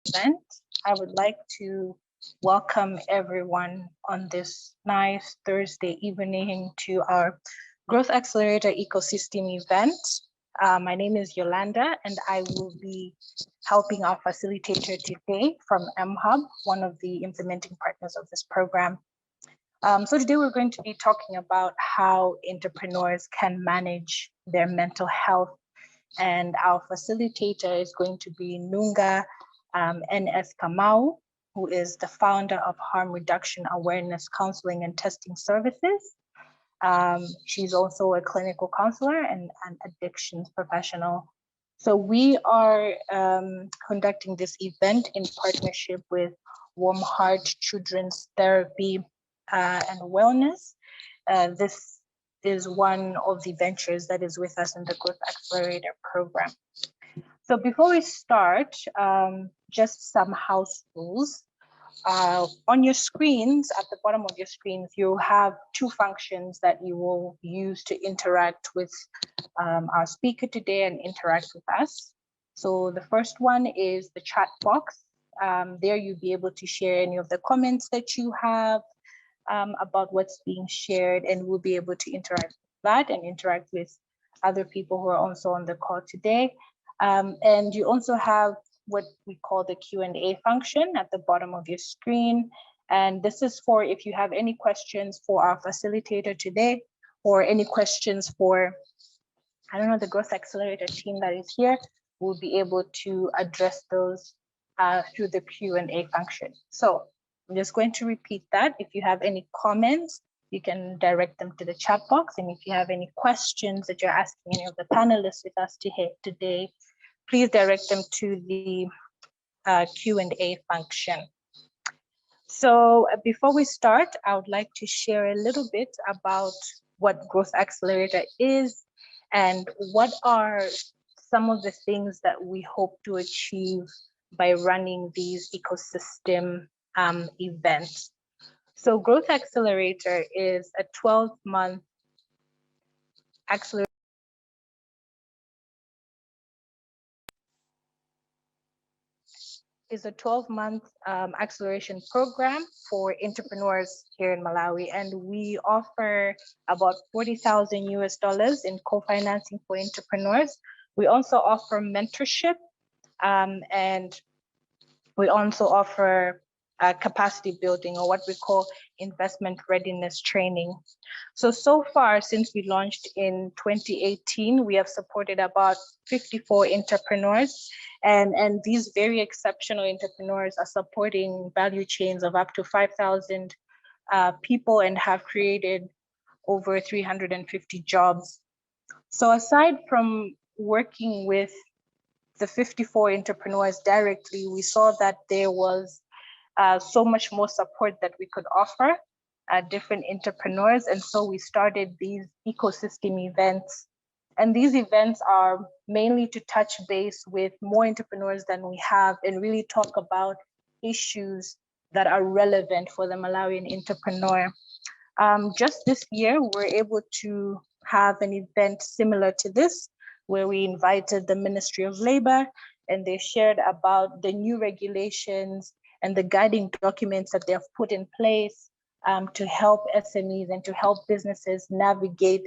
event. I would like to welcome everyone on this nice Thursday evening to our Growth Accelerator Ecosystem event. My name is Yolanda, and I will be helping our facilitator today from MHub, one of the implementing partners of this program. So today we're going to be talking about how entrepreneurs can manage their mental health, and our facilitator is going to be Nunga NS Kamau, who is the founder of Harm Reduction Awareness Counseling and Testing Services. She's also a clinical counselor and an addictions professional. So we are conducting this event in partnership with Warm Heart Children's Therapy and Wellness. This is one of the ventures that is with us in the Growth Accelerator program. So before we start, just some house rules. On your screens, at the bottom of your screens, you have two functions that you will use to interact with our speaker today and interact with us. So the first one is the chat box. There you'll be able to share any of the comments that you have about what's being shared, and we'll be able to interact with that and interact with other people who are also on the call today. And you also have what we call the Q&A function at the bottom of your screen. And this is for if you have any questions for our facilitator today, or any questions for, the Growth Accelerator team that is here, we'll be able to address those through the Q&A function. So I'm just going to repeat that. If you have any comments, you can direct them to the chat box. And if you have any questions that you're asking any of the panelists with us today, please direct them to the Q&A function. So before we start, I would like to share a little bit about what Growth Accelerator is and what are some of the things that we hope to achieve by running these ecosystem events. So Growth Accelerator is a 12-month accelerator. Is a 12-month acceleration program for entrepreneurs here in Malawi, and we offer about $40,000 US in co-financing for entrepreneurs. We also offer mentorship, and we also offer capacity building, or what we call investment readiness training. So far, since we launched in 2018, we have supported about 54 entrepreneurs, and these very exceptional entrepreneurs are supporting value chains of up to 5,000 people and have created over 350 jobs. So aside from working with the 54 entrepreneurs directly, we saw that there was so much more support that we could offer different entrepreneurs. And so we started these ecosystem events. And these events are mainly to touch base with more entrepreneurs than we have and really talk about issues that are relevant for the Malawian entrepreneur. Just this year, we're able to have an event similar to this, where we invited the Ministry of Labor, and they shared about the new regulations and the guiding documents that they have put in place to help SMEs and to help businesses navigate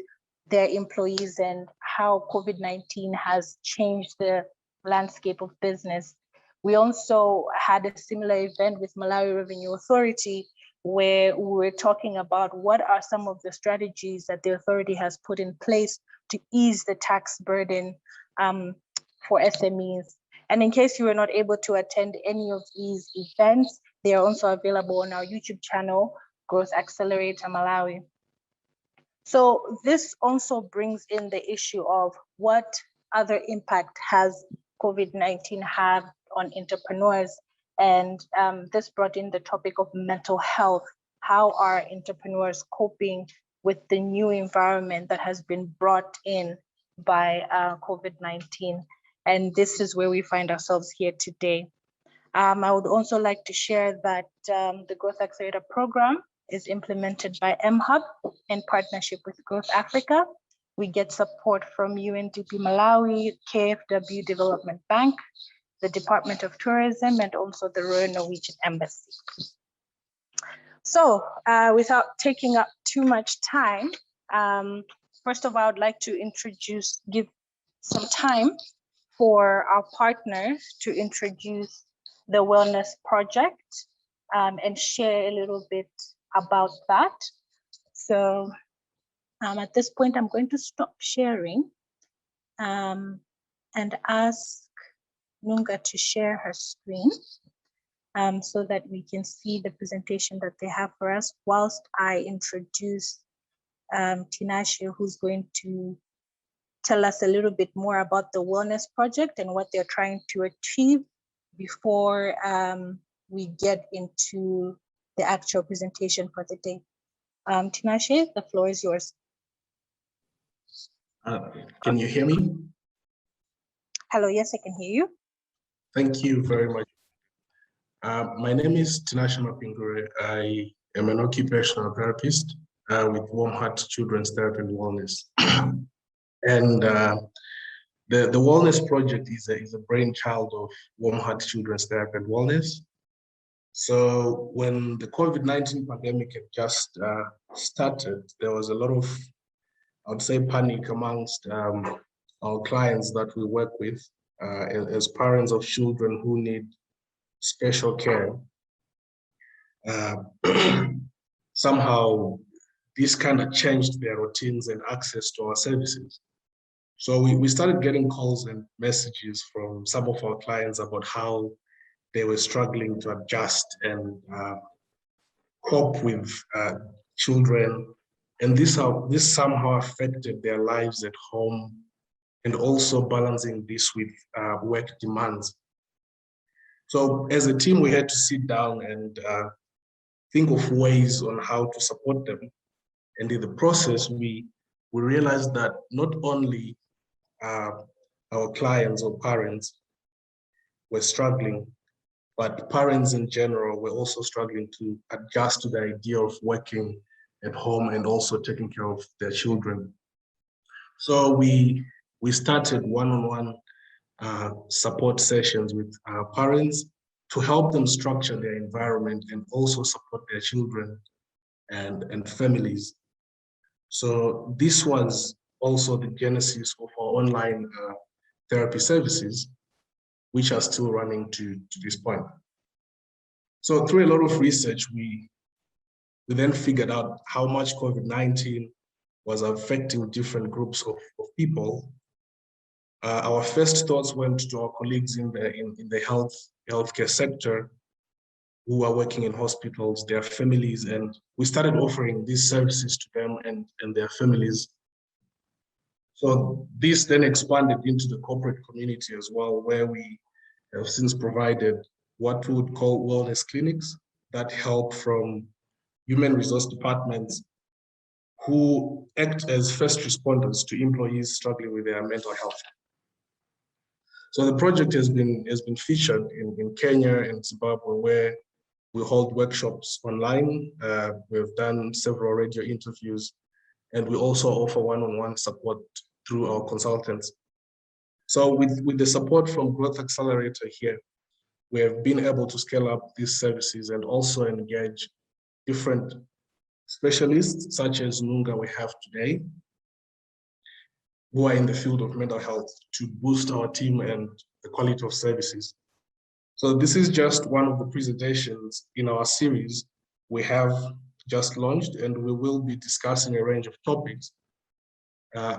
their employees and how COVID-19 has changed the landscape of business. We also had a similar event with Malawi Revenue Authority, where we were talking about what are some of the strategies that the authority has put in place to ease the tax burden for SMEs. And in case you were not able to attend any of these events, they are also available on our YouTube channel, Growth Accelerator Malawi. So this also brings in the issue of what other impact has COVID-19 had on entrepreneurs. And this brought in the topic of mental health. How are entrepreneurs coping with the new environment that has been brought in by COVID-19? And this is where we find ourselves here today. I would also like to share that the Growth Accelerator program is implemented by MHub in partnership with Growth Africa. We get support from UNDP Malawi, KfW Development Bank, the Department of Tourism, and also the Royal Norwegian Embassy. So without taking up too much time, first of all, I would like to give some time for our partners to introduce the wellness project and share a little bit about that. So at this point, I'm going to stop sharing and ask Nunga to share her screen so that we can see the presentation that they have for us, whilst I introduce Tinashe, who's going to tell us a little bit more about the wellness project and what they're trying to achieve before we get into the actual presentation for the day. Tinashe, the floor is yours. Can you hear me? Hello, yes, I can hear you. Thank you very much. My name is Tinashe Mapingure. I am an occupational therapist with Warm Heart Children's Therapy and Wellness. And the Wellness Project is a brainchild of Warm Heart Children's Therapy and Wellness. So when the COVID-19 pandemic had just started, there was a lot of, I would say, panic amongst our clients that we work with as parents of children who need special care. Somehow, this kind of changed their routines and access to our services. So we started getting calls and messages from some of our clients about how they were struggling to adjust and cope with children. And this somehow affected their lives at home, and also balancing this with work demands. So as a team, we had to sit down and think of ways on how to support them. And in the process, we realized that not only our clients or parents were struggling, but parents in general were also struggling to adjust to the idea of working at home and also taking care of their children. So we started one-on-one support sessions with parents to help them structure their environment and also support their children and families. So this was also the genesis of our online therapy services, which are still running to this point. So through a lot of research, we then figured out how much COVID-19 was affecting different groups of people. Our first thoughts went to our colleagues in the healthcare sector who are working in hospitals, their families, and we started offering these services to them and their families. So this then expanded into the corporate community as well, where we have since provided what we would call wellness clinics that help from human resource departments who act as first responders to employees struggling with their mental health. So the project has been featured in Kenya and Zimbabwe, where we hold workshops online. We've done several radio interviews, and we also offer one-on-one support through our consultants. So with the support from Growth Accelerator here, we have been able to scale up these services and also engage different specialists, such as Nunga we have today, who are in the field of mental health, to boost our team and the quality of services. So this is just one of the presentations in our series we have just launched, and we will be discussing a range of topics,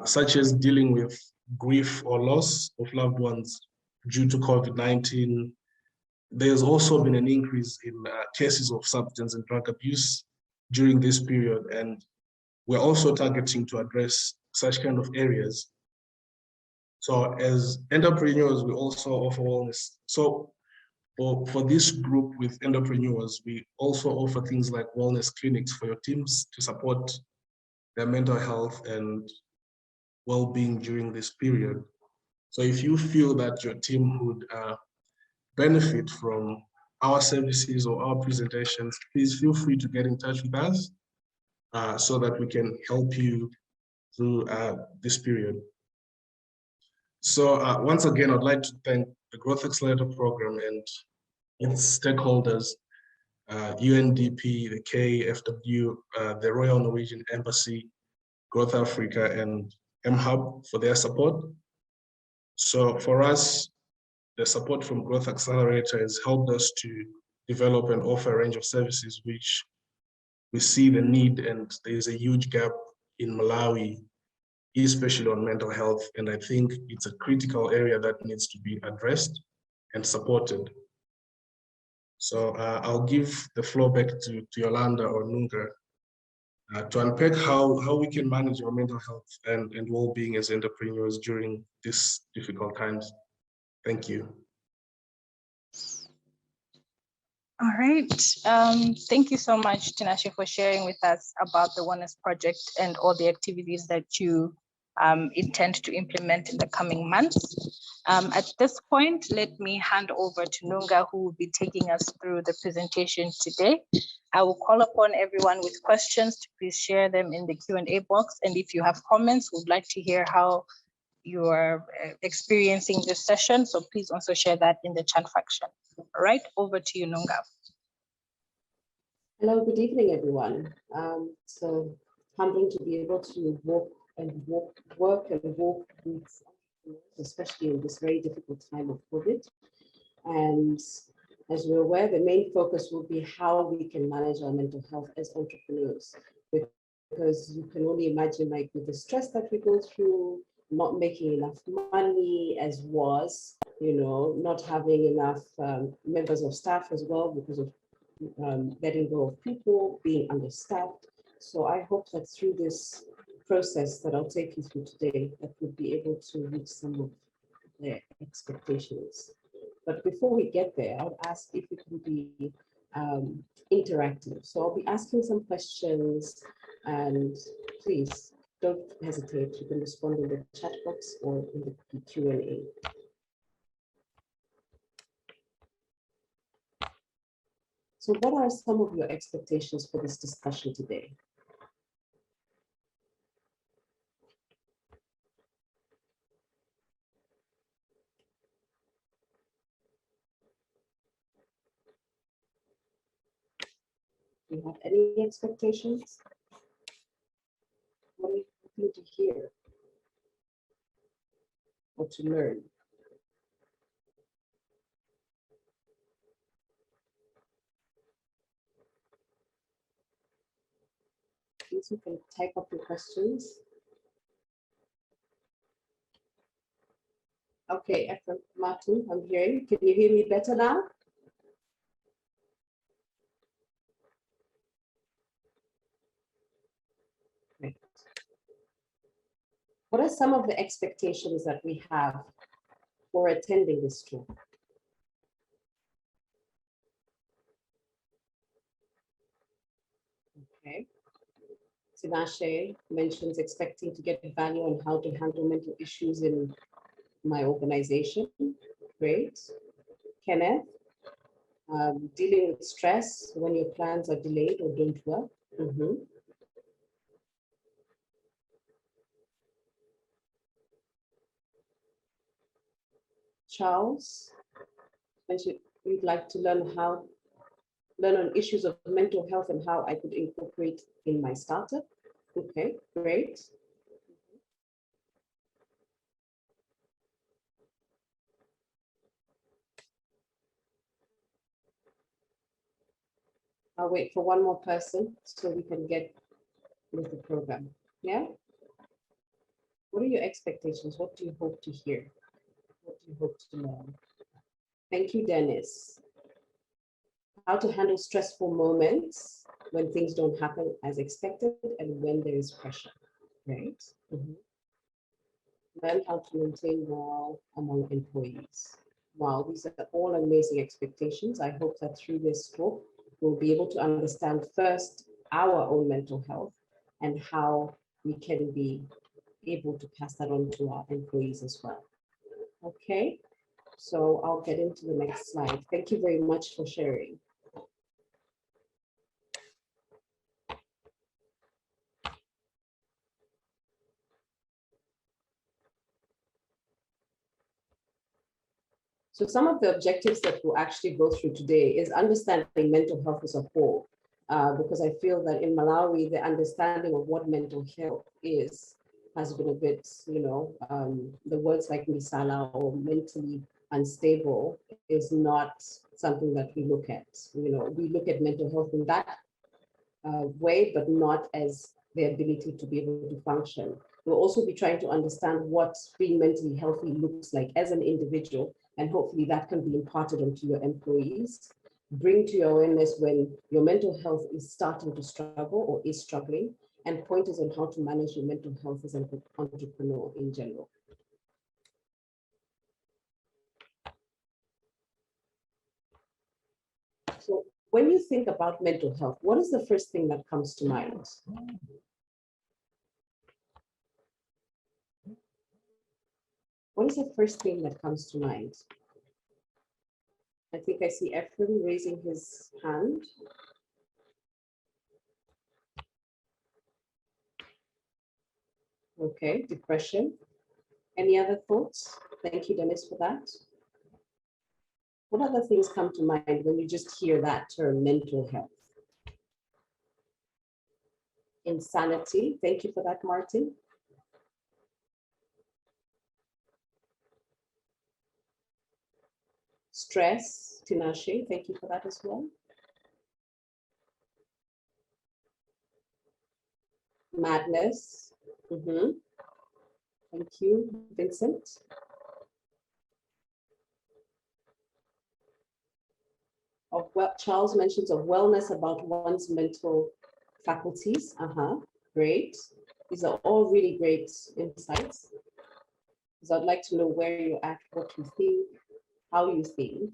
such as dealing with grief or loss of loved ones due to COVID-19. There's also been an increase in cases of substance and drug abuse during this period, and we're also targeting to address such kind of areas. So as entrepreneurs, we also offer wellness. So for this group with entrepreneurs, we also offer things like wellness clinics for your teams to support their mental health and well-being during this period. So if you feel that your team would benefit from our services or our presentations, please feel free to get in touch with us so that we can help you through this period. So once again, I'd like to thank the Growth Accelerator program and its stakeholders, UNDP, the KFW, the Royal Norwegian Embassy, Growth Africa, and MHub for their support. So for us, the support from Growth Accelerator has helped us to develop and offer a range of services which we see the need, and there is a huge gap in Malawi, especially on mental health. And I think it's a critical area that needs to be addressed and supported. So I'll give the floor back to Yolanda or Nunga to unpack how we can manage our mental health and well-being as entrepreneurs during these difficult times. Thank you. All right. Thank you so much, Tinashe, for sharing with us about the Oneness Project and all the activities that you intend to implement in the coming months. At this point, let me hand over to Nunga, who will be taking us through the presentation today. I will call upon everyone with questions to please share them in the Q&A box. And if you have comments, we'd like to hear how you are experiencing this session. So please also share that in the chat function. All right, over to you, Nunga. Hello, good evening, everyone. So humbling to be able to work with, especially in this very difficult time of COVID. And as we're aware, the main focus will be how we can manage our mental health as entrepreneurs, because you can only imagine, like, with the stress that we go through, not making enough money as was, not having enough members of staff as well because of letting go of people, being understaffed. So I hope that through this process that I'll take you through today, that we'll be able to reach some of their expectations. But before we get there, I'll ask if it can be interactive. So I'll be asking some questions, and please don't hesitate. You can respond in the chat box or in the Q&A. So what are some of your expectations for this discussion today? Do you have any expectations? What are you hoping to hear or to learn? Please, you can type up your questions. Okay, Ephraim, Martin, I'm hearing. Can you hear me better now? Great. What are some of the expectations that we have for attending this talk? Okay. Tinashe mentions expecting to get value on how to handle mental issues in my organization. Great. Kenneth, dealing with stress when your plans are delayed or don't work. Charles, you'd like to learn on issues of mental health and how I could incorporate in my startup. Okay, great. I'll wait for one more person so we can get with the program. Yeah? What are your expectations? What do you hope to hear? What do you hope to learn? Thank you, Dennis. How to handle stressful moments when things don't happen as expected and when there is pressure, right? Learn how to maintain morale among employees. Wow, these are all amazing expectations. I hope that through this talk, we'll be able to understand first our own mental health and how we can be able to pass that on to our employees as well. Okay, so I'll get into the next slide. Thank you very much for sharing. So some of the objectives that we'll actually go through today is understanding mental health as a whole, because I feel that in Malawi, the understanding of what mental health is has been a bit, the words like misala or mentally unstable is not something that we look at. We look at mental health in that way, but not as the ability to be able to function. We'll also be trying to understand what being mentally healthy looks like as an individual, and hopefully that can be imparted onto your employees. Bring to your awareness when your mental health is starting to struggle or is struggling, and pointers on how to manage your mental health as an entrepreneur in general. So when you think about mental health, what is the first thing that comes to mind? What is the first thing that comes to mind? I think I see Ephraim raising his hand. Okay, depression. Any other thoughts? Thank you, Dennis, for that. What other things come to mind when you just hear that term, mental health? Insanity. Thank you for that, Martin. Stress. Tinashe, thank you for that as well. Madness. Thank you, Vincent. Charles mentions of wellness about one's mental faculties. Great. These are all really great insights. Because I'd like to know where you're at, what you think, how you think.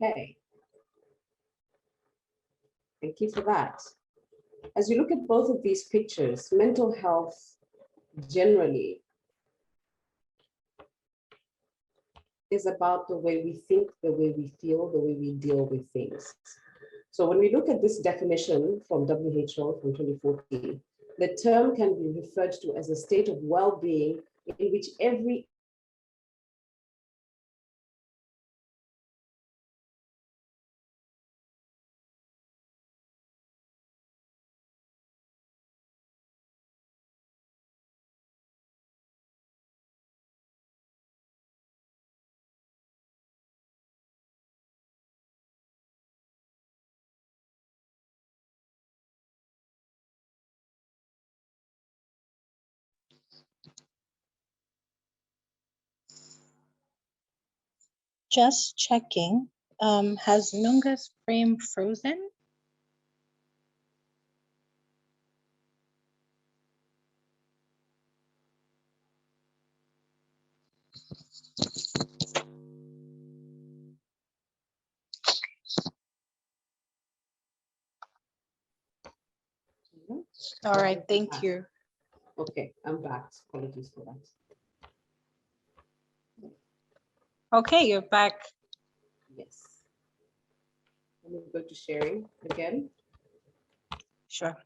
Okay. Thank you for that. As you look at both of these pictures, mental health generally is about the way we think, the way we feel, the way we deal with things. So when we look at this definition from WHO from 2014, the term can be referred to as a state of well-being in which every Just checking. Has Nunga's frame frozen? All right, thank you. Okay, I'm back. Apologies for that. Okay, you're back. Yes. Let me go to sharing again. Sure.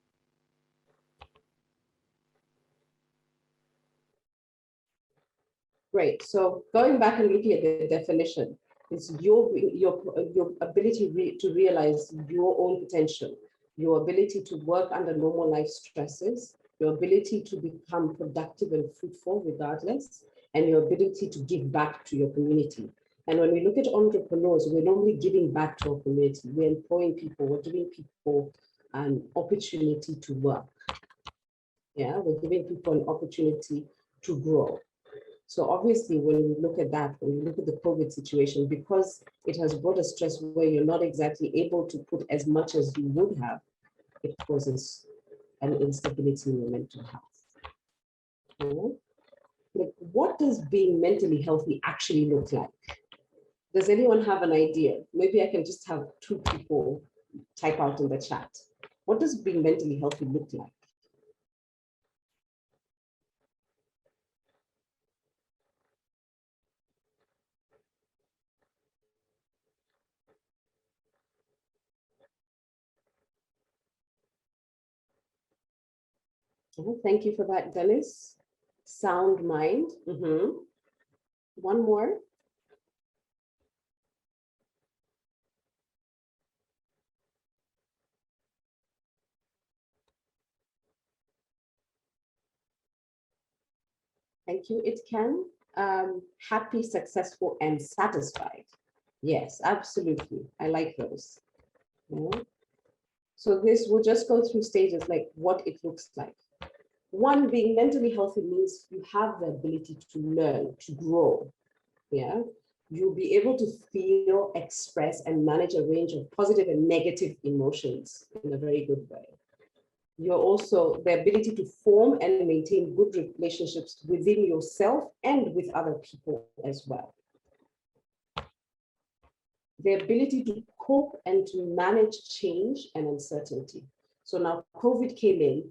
Great. So going back and looking at the definition, it's your ability to realize your own potential, your ability to work under normal life stresses, your ability to become productive and fruitful regardless, and your ability to give back to your community. And when we look at entrepreneurs, we're normally giving back to our community. We're employing people, we're giving people an opportunity to work. Yeah, we're giving people an opportunity to grow. So obviously, when we look at that, when we look at the COVID situation, because it has brought a stress where you're not exactly able to put as much as you would have, it causes an instability in your mental health. Like, what does being mentally healthy actually look like? Does anyone have an idea? Maybe I can just have two people type out in the chat. What does being mentally healthy look like? Thank you for that, Dennis. sound mind. One more. Thank you. It can happy, successful, and satisfied. Yes, absolutely. I like those. Yeah. So this will just go through stages like what it looks like. One, being mentally healthy means you have the ability to learn, to grow. Yeah. You'll be able to feel, express, and manage a range of positive and negative emotions in a very good way. You're also the ability to form and maintain good relationships within yourself and with other people as well. The ability to cope and to manage change and uncertainty. So now COVID came in,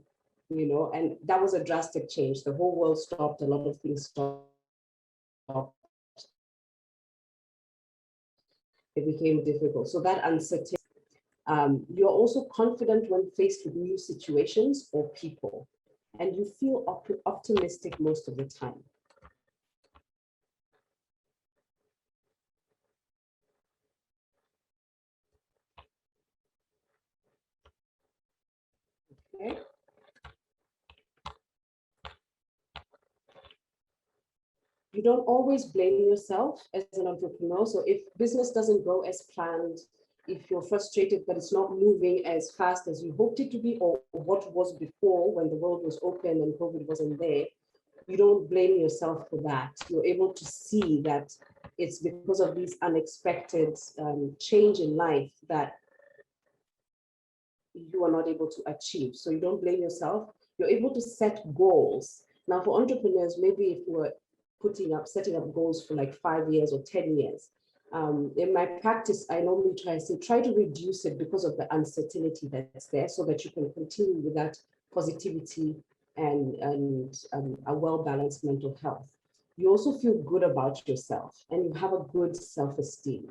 and that was a drastic change. The whole world stopped, a lot of things stopped. It became difficult. So that uncertainty. You're also confident when faced with new situations or people, and you feel optimistic most of the time. Okay. You don't always blame yourself as an entrepreneur. So if business doesn't go as planned, if you're frustrated that it's not moving as fast as you hoped it to be, or what was before when the world was open and COVID wasn't there, you don't blame yourself for that. You're able to see that it's because of these unexpected change in life that you are not able to achieve. So you don't blame yourself. You're able to set goals. Now for entrepreneurs, maybe if we're setting up goals for like 5 years or 10 years, in my practice, I normally try to reduce it because of the uncertainty that's there so that you can continue with that positivity and a well-balanced mental health. You also feel good about yourself and you have a good self-esteem.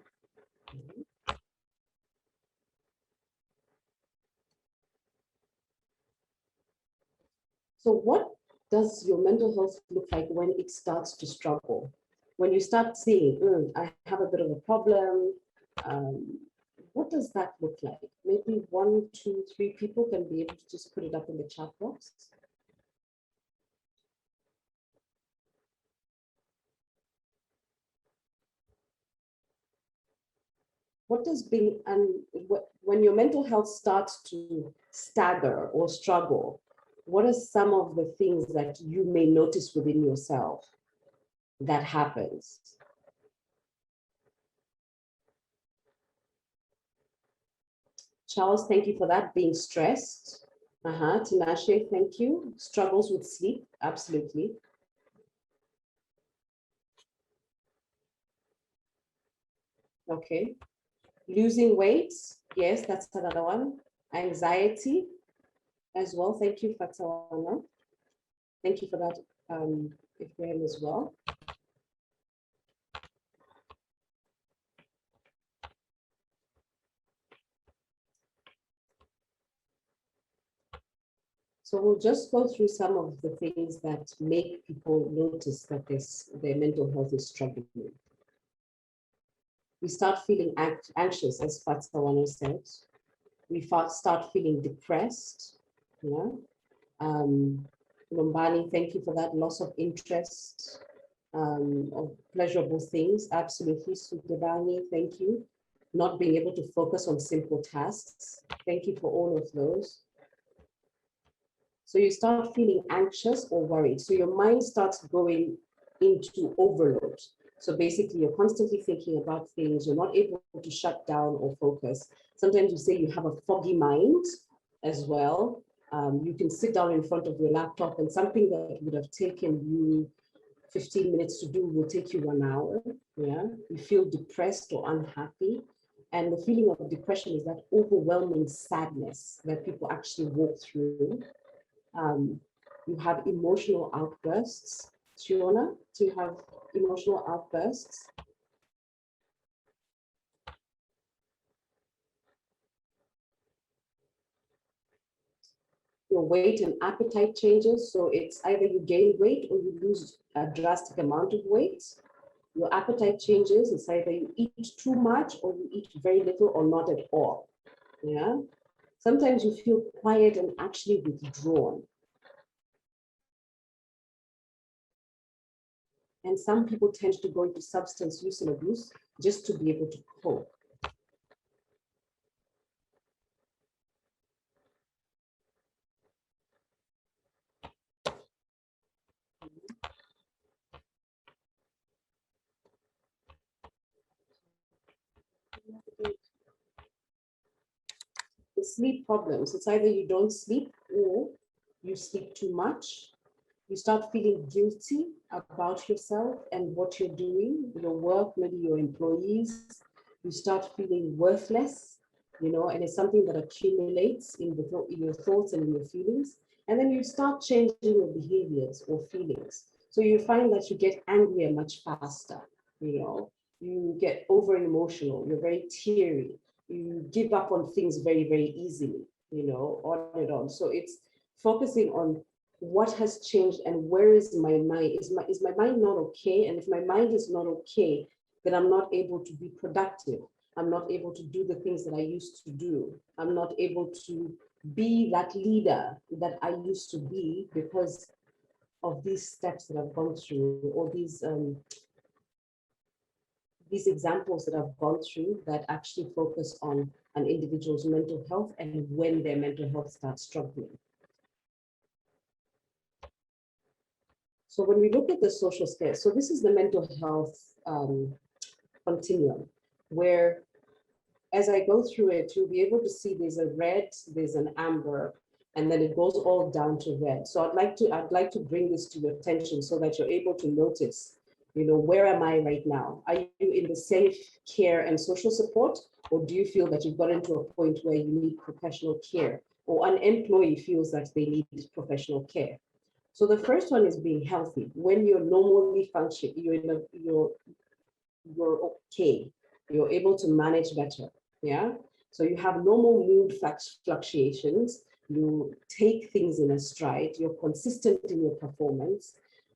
So what does your mental health look like when it starts to struggle? When you start seeing, I have a bit of a problem, what does that look like? Maybe 1, 2, 3 people can be able to just put it up in the chat box. What does being, when your mental health starts to stagger or struggle, what are some of the things that you may notice within yourself that happens? Charles, thank you for that. Being stressed. Tinashe, thank you. Struggles with sleep, absolutely. Okay. Losing weight, yes, that's another one. Anxiety as well. Thank you, Fatsawana. Thank you for that, Ibrahim, as well. So we'll just go through some of the things that make people notice that their mental health is struggling. We start feeling anxious, as Fatsawana said. We start feeling depressed. Lombani, thank you for that. Loss of interest, of pleasurable things. Absolutely. Sudavani, thank you. Not being able to focus on simple tasks. Thank you for all of those. So you start feeling anxious or worried. So your mind starts going into overload. So basically you're constantly thinking about things. You're not able to shut down or focus. Sometimes you say you have a foggy mind as well. You can sit down in front of your laptop and something that would have taken you 15 minutes to do will take you 1 hour. Yeah, you feel depressed or unhappy. And the feeling of depression is that overwhelming sadness that people actually walk through. You have emotional outbursts. Shiona, do you have emotional outbursts? Your weight and appetite changes. So it's either you gain weight or you lose a drastic amount of weight. Your appetite changes. It's either you eat too much or you eat very little or not at all. Yeah. Sometimes you feel quiet and actually withdrawn. And some people tend to go into substance use and abuse just to be able to cope. The sleep problems, it's either you don't sleep or you sleep too much. You start feeling guilty about yourself and what you're doing, your work, maybe your employees. You start feeling worthless, and it's something that accumulates in your thoughts and in your feelings. And then you start changing your behaviors or feelings. So you find that you get angrier much faster, you get over emotional, you're very teary, you give up on things very, very easily, on and on. So it's focusing on what has changed and where is my mind? Is my mind not okay? And if my mind is not okay, then I'm not able to be productive. I'm not able to do the things that I used to do. I'm not able to be that leader that I used to be because of these steps that I've gone through, or these examples that I've gone through that actually focus on an individual's mental health and when their mental health starts struggling. So when we look at the social scale, so this is the mental health continuum, where as I go through it, you'll be able to see there's a red, there's an amber, and then it goes all down to red. So I'd like to bring this to your attention so that you're able to notice, where am I right now? Are you in the safe care and social support, or do you feel that you've gotten to a point where you need professional care, or an employee feels that they need professional care? So the first one is being healthy. When you're normally functioning, you're okay. You're able to manage better. Yeah. So you have normal mood fluctuations. You take things in a stride. You're consistent in your performance.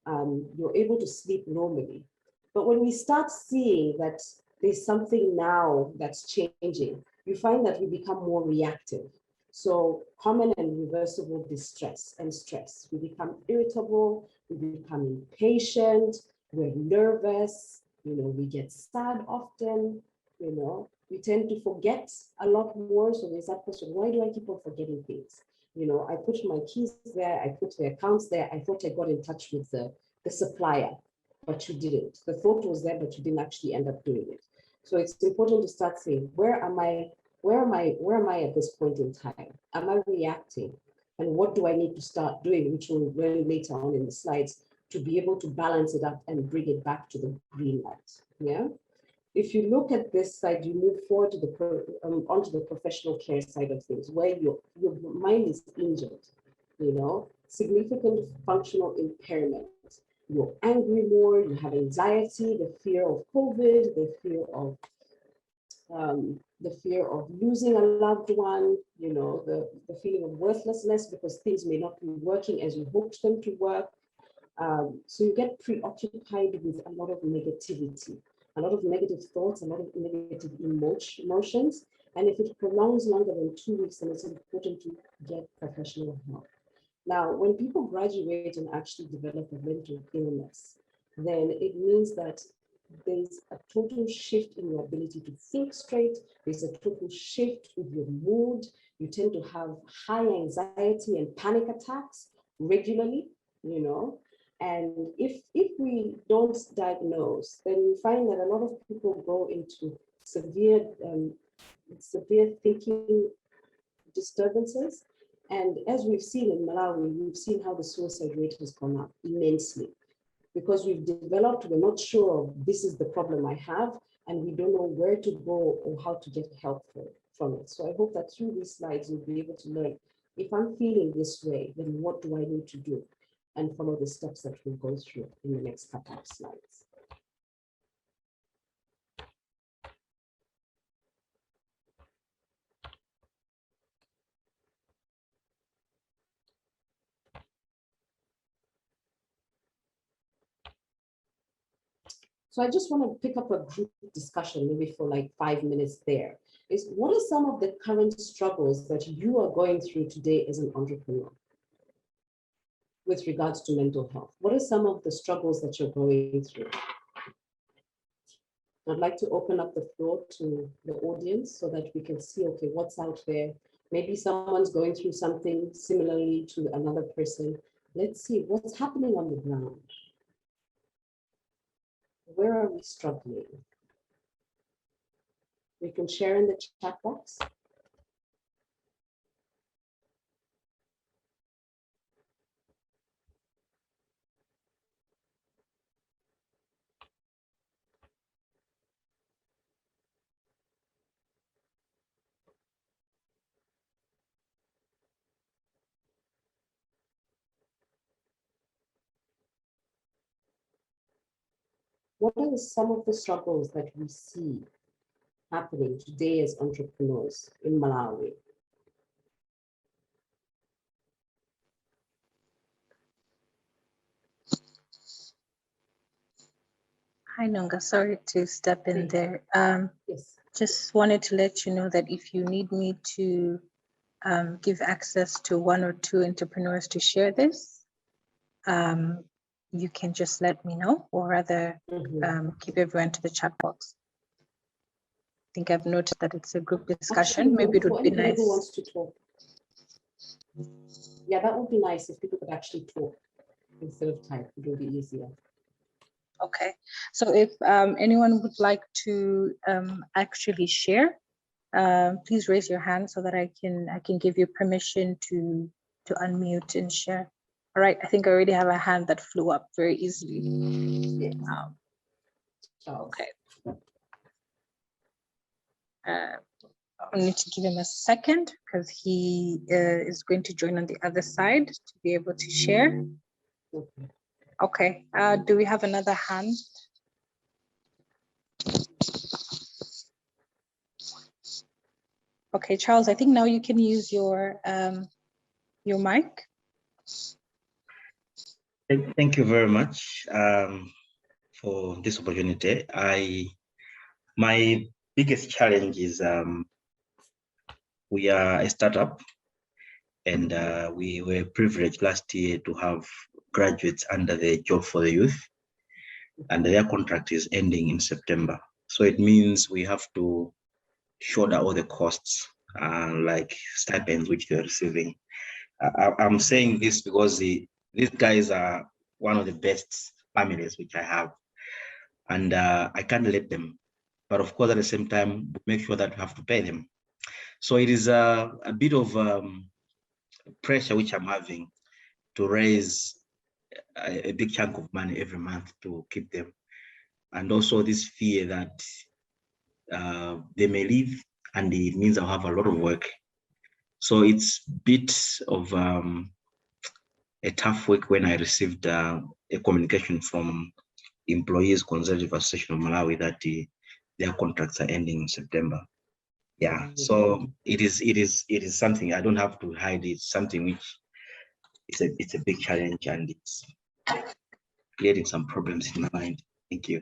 You're able to sleep normally. But when we start seeing that there's something now that's changing, you find that we become more reactive. So common and reversible distress and stress. We become irritable, we become impatient, we're nervous, we get sad often, we tend to forget a lot more. So there's that question, why do I keep on forgetting things? I put my keys there, I put the accounts there, I thought I got in touch with the supplier, but you didn't. The thought was there, but you didn't actually end up doing it. So it's important to start saying, where am I at this point in time? Am I reacting? And what do I need to start doing, which we'll learn later on in the slides, to be able to balance it up and bring it back to the green light. Yeah. If you look at this side, you move forward to onto the professional care side of things, where your mind is injured, significant functional impairment. You're angry more, you have anxiety, the fear of COVID, the fear of losing a loved one, the feeling of worthlessness because things may not be working as you hoped them to work. So you get preoccupied with a lot of negativity, a lot of negative thoughts, a lot of negative emotions. And if it prolongs longer than 2 weeks, then it's important to get professional help. Now, when people graduate and actually develop a mental illness, then it means that there's a total shift in your ability to think straight. There's a total shift with your mood. You tend to have high anxiety and panic attacks regularly, And if we don't diagnose, then we find that a lot of people go into severe thinking disturbances. And as we've seen in Malawi, we've seen how the suicide rate has gone up immensely because we've developed, we're not sure this is the problem I have, and we don't know where to go or how to get help from it. So I hope that through these slides, you'll be able to learn, if I'm feeling this way, then what do I need to do? And follow the steps that we'll go through in the next couple of slides. So I just want to pick up a group discussion, maybe for like 5 minutes there. Is what are some of the current struggles that you are going through today as an entrepreneur with regards to mental health? What are some of the struggles that you're going through? I'd like to open up the floor to the audience so that we can see, okay, what's out there. Maybe someone's going through something similarly to another person. Let's see what's happening on the ground. Where are we struggling? We can share in the chat box. What are some of the struggles that we see happening today as entrepreneurs in Malawi? Hi, Nonga. Sorry to step in there. Yes. Just wanted to let you know that if you need me to give access to one or two entrepreneurs to share this, you can just let me know, or rather keep everyone to the chat box. I think I've noted that it's a group discussion. Actually, Maybe it would be anybody nice. who wants to talk. Yeah, that would be nice if people could actually talk instead of type. It would be easier. Okay, so if anyone would like to actually share, please raise your hand so that I can give you permission to unmute and share. All right, I think I already have a hand that flew up very easily. Yes. Okay. I need to give him a second because he is going to join on the other side to be able to share. Okay, do we have another hand? Okay, Charles, I think now you can use your mic. Thank you very much for this opportunity. My biggest challenge is we are a startup, and we were privileged last year to have graduates under the Job for the Youth, and their contract is ending in September. So it means we have to shoulder all the costs, like stipends which they're receiving. I'm saying this because these guys are one of the best families which I have, and I can't let them. But of course, at the same time, make sure that we have to pay them. So it is a bit of pressure which I'm having to raise a big chunk of money every month to keep them, and also this fear that they may leave, and it means I'll have a lot of work. So it's a bit of a tough week when I received a communication from Employees Conservative Association of Malawi that their contracts are ending in September. Yeah, so it is something I don't have to hide. It's something which it's a big challenge, and it's creating some problems in my mind. Thank you.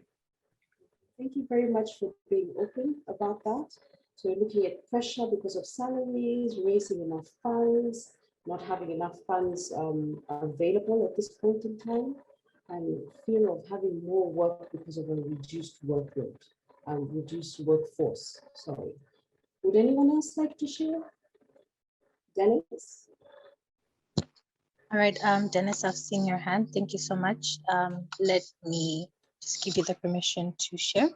Thank you very much for being open about that. So we're looking at pressure because of salaries, raising enough funds, not having enough funds available at this point in time, and fear of having more work because of a reduced workload and reduced workforce. Sorry. Would anyone else like to share? Dennis? All right, Dennis, I've seen your hand. Thank you so much. Let me just give you the permission to share.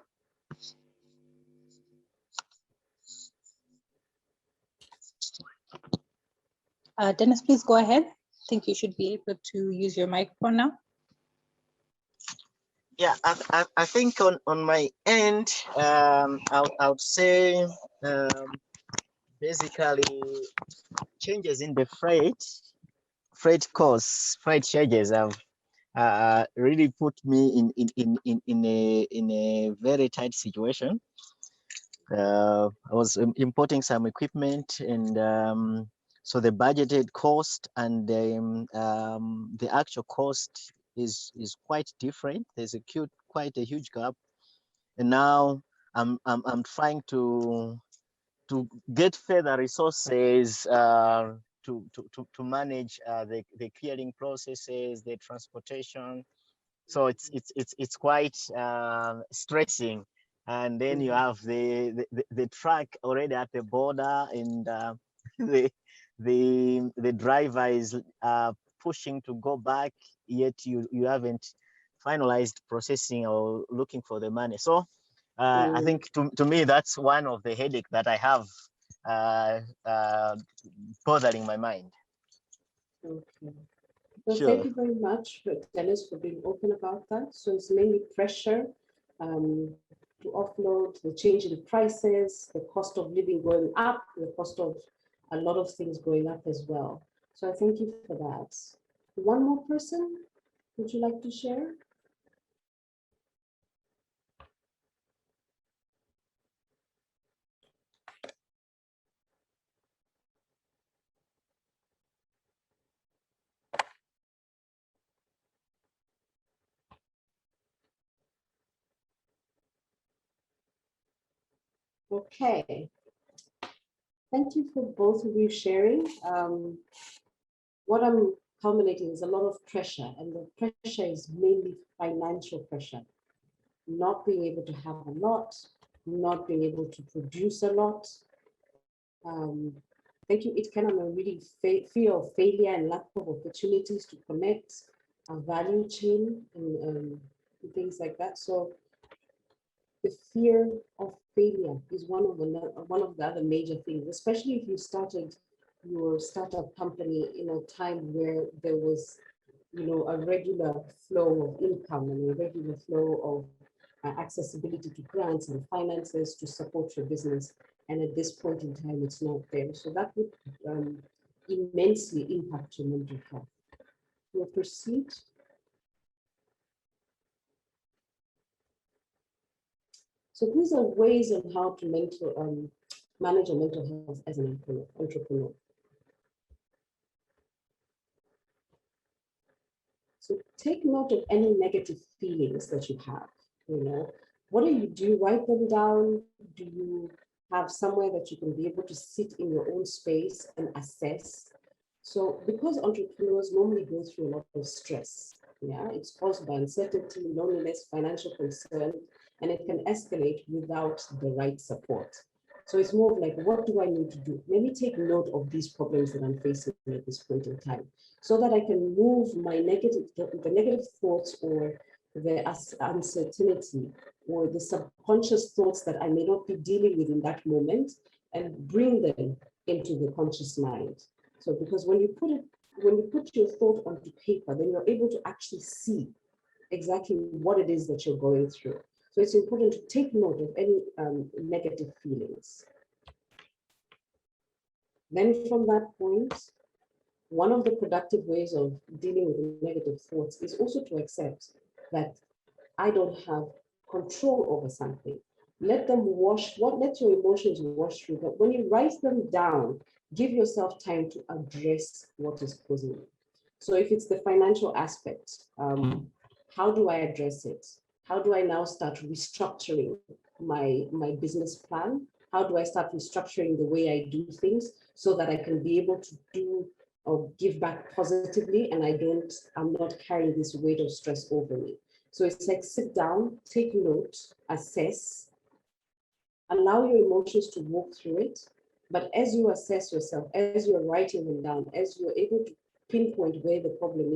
Dennis, please go ahead. I think you should be able to use your microphone now. Yeah, I think on my end, I would say basically changes in the freight costs, freight charges have really put me in a very tight situation. I was importing some equipment, and so the budgeted cost and the actual cost is quite different. There's quite a huge gap and now I'm trying to get further resources to manage the clearing processes, the transportation. So it's quite stressing. And then you have the truck already at the border, and the driver is pushing to go back, yet you haven't finalized processing or looking for the money. So I think to me, that's one of the headache that I have bothering my mind. Okay. Well, Sure. thank you very much, Dennis, for being open about that. So it's mainly pressure to offload, the change in prices, the cost of living going up, the cost of a lot of things going up as well. So I thank you for that. One more person, would you like to share? Okay. Thank you for both of you sharing. What I'm culminating is a lot of pressure, and the pressure is mainly financial pressure. Not being able to have a lot, not being able to produce a lot. Thank you. It kind of a really fear of failure and lack of opportunities to connect a value chain and things like that. So the fear of failure is one of the other major things, especially if you started your startup company in a time where there was, a regular flow of income and a regular flow of accessibility to grants and finances to support your business. And at this point in time, it's not there. So that would immensely impact your mental health. We'll proceed. So these are ways on how to manage your mental health as an entrepreneur. So take note of any negative feelings that you have. What do you write them down? Do you have somewhere that you can be able to sit in your own space and assess? So because entrepreneurs normally go through a lot of stress, it's caused by uncertainty, loneliness, financial concern, and it can escalate without the right support. So it's more of like, what do I need to do? Let me take note of these problems that I'm facing at this point in time, so that I can move the negative thoughts or the uncertainty or the subconscious thoughts that I may not be dealing with in that moment, and bring them into the conscious mind. So because when you put your thought onto paper, then you're able to actually see exactly what it is that you're going through. So it's important to take note of any negative feelings. Then from that point, one of the productive ways of dealing with negative thoughts is also to accept that I don't have control over something. Let your emotions wash through, but when you write them down, give yourself time to address what is causing it. So if it's the financial aspect, how do I address it? How do I now start restructuring my business plan? How do I start restructuring the way I do things so that I can be able to do or give back positively, and I'm not carrying this weight of stress over me? So it's like, sit down, take note, assess, allow your emotions to walk through it. But as you assess yourself, as you're writing them down, as you're able to pinpoint where the problem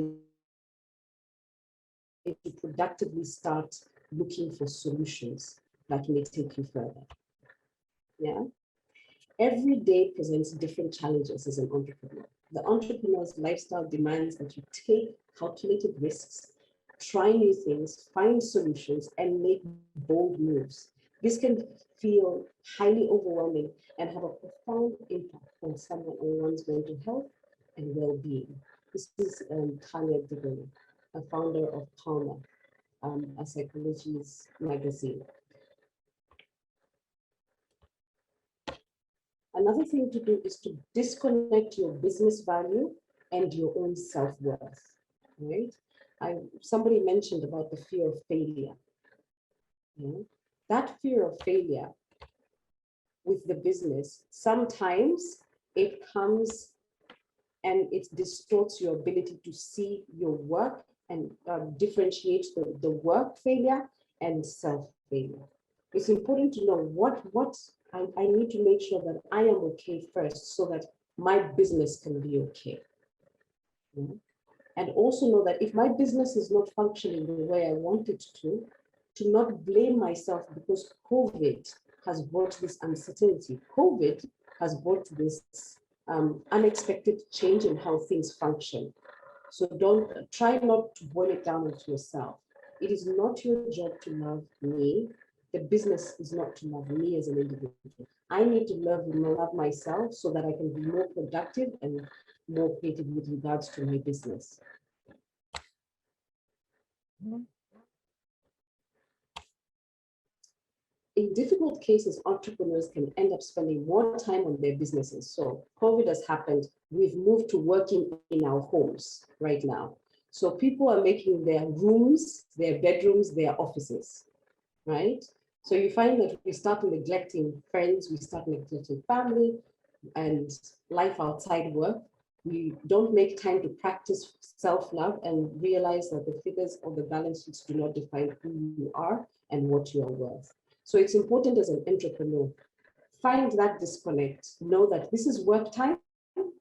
is, to productively start looking for solutions that may take you further. Yeah. Every day presents different challenges as an entrepreneur. The entrepreneur's lifestyle demands that you take calculated risks, try new things, find solutions, and make bold moves. This can feel highly overwhelming and have a profound impact on one's mental health and well-being. This is Tanya Duggan, a founder of Calma, a psychology's magazine. Another thing to do is to disconnect your business value and your own self-worth, right? Somebody mentioned about the fear of failure. that fear of failure with the business, sometimes it comes and it distorts your ability to see your work and differentiate the work failure and self failure. It's important to know what I need to make sure that I am okay first so that my business can be okay. And also know that if my business is not functioning the way I want it to not blame myself because COVID has brought this uncertainty. COVID has brought this unexpected change in how things function. So don't try not to boil it down into yourself. It is not your job to love me. The business is not to love me as an individual. I need to love myself so that I can be more productive and more creative with regards to my business. In difficult cases, entrepreneurs can end up spending more time on their businesses. So COVID has happened. We've moved to working in our homes right now. So people are making their rooms, their bedrooms, their offices, right? So you find that we start neglecting friends, we start neglecting family and life outside work. We don't make time to practice self-love and realize that the figures of the balance sheets do not define who you are and what you are worth. So it's important as an entrepreneur, find that disconnect, know that this is work time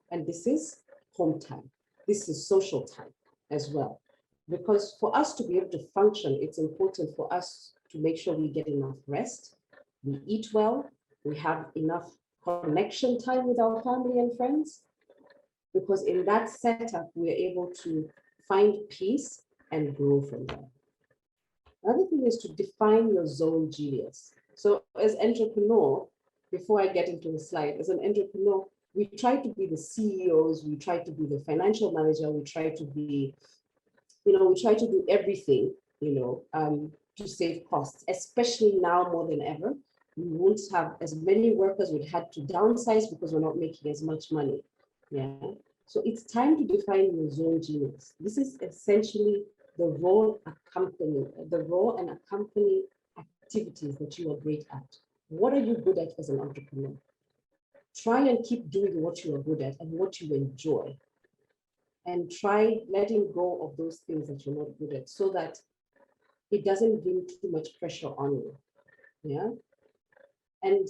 and this is home time. This is social time as well. Because for us to be able to function, it's important for us to make sure we get enough rest, we eat well, we have enough connection time with our family and friends, because in that setup, we're able to find peace and grow from there. Another thing is to define your zone genius. So as entrepreneur, before I get into the slide, as an entrepreneur, we try to be the CEOs, we try to be the financial manager, we try to be, we try to do everything, to save costs, especially now more than ever. We won't have as many workers, we'd had to downsize because we're not making as much money. Yeah. So it's time to define your zone genius. This is essentially the role and accompany activities that you are great at. What are you good at as an entrepreneur? Try and keep doing what you are good at and what you enjoy. And try letting go of those things that you're not good at so that it doesn't bring too much pressure on you. Yeah. And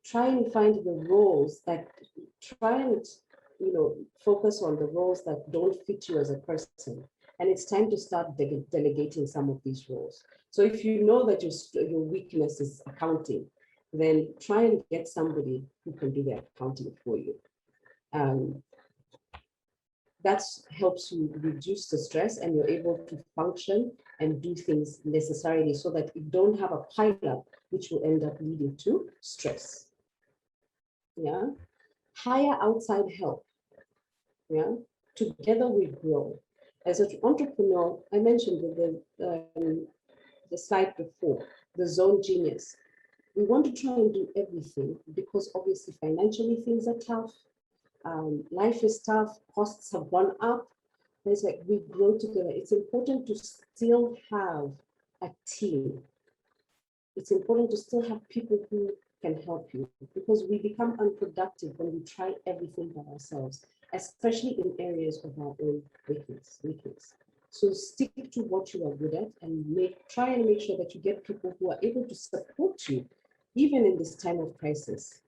try and find the roles that focus on the roles that don't fit you as a person. And it's time to start delegating some of these roles. So if you know that your weakness is accounting, then try and get somebody who can do the accounting for you. That helps you reduce the stress and you're able to function and do things necessarily so that you don't have a pileup, which will end up leading to stress. Yeah. Hire outside help. Yeah. Together we grow. As an entrepreneur, I mentioned the slide before, the zone genius. We want to try and do everything because obviously financially things are tough. Life is tough, costs have gone up. It's like we grow together. It's important to still have a team. It's important to still have people who can help you because we become unproductive when we try everything by ourselves, especially in areas of our own weakness. So stick to what you are good at and try and make sure that you get people who are able to support you, even in this time of crisis.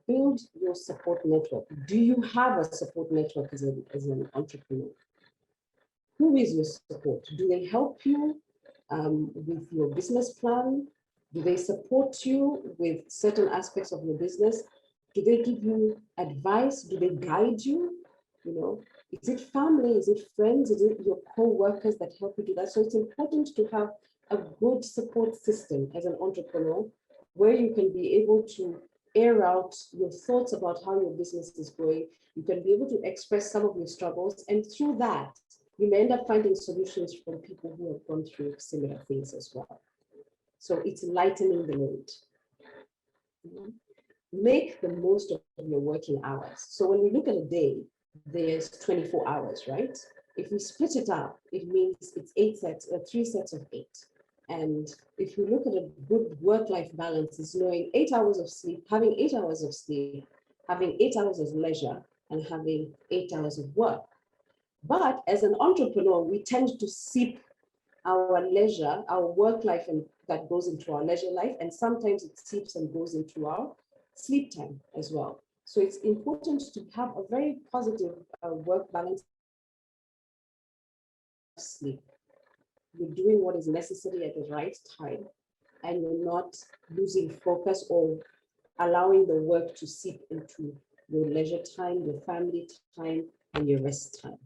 Build your support network. Do you have a support network as an entrepreneur? Who is your support? Do they help you with your business plan? Do they support you with certain aspects of your business? Do they give you advice? Do they guide you? Is it family? Is it friends? Is it your co-workers that help you do that? So it's important to have a good support system as an entrepreneur where you can be able to air out your thoughts about how your business is going. You can be able to express some of your struggles, and through that, you may end up finding solutions from people who have gone through similar things as well. So it's lightening the load. make the most of your working hours. So when we look at a day, there's 24 hours, right? If we split it up, it means it's 3 sets of 8. And if you look at a good work-life balance, it's knowing 8 hours of sleep, having 8 hours of sleep, having 8 hours of leisure, and having 8 hours of work. But as an entrepreneur, we tend to seep our leisure, our work life, and that goes into our leisure life, and sometimes it seeps and goes into our sleep time as well. So it's important to have a very positive work balance. Sleep. You're doing what is necessary at the right time, and you're not losing focus or allowing the work to seep into your leisure time, your family time, and your rest time.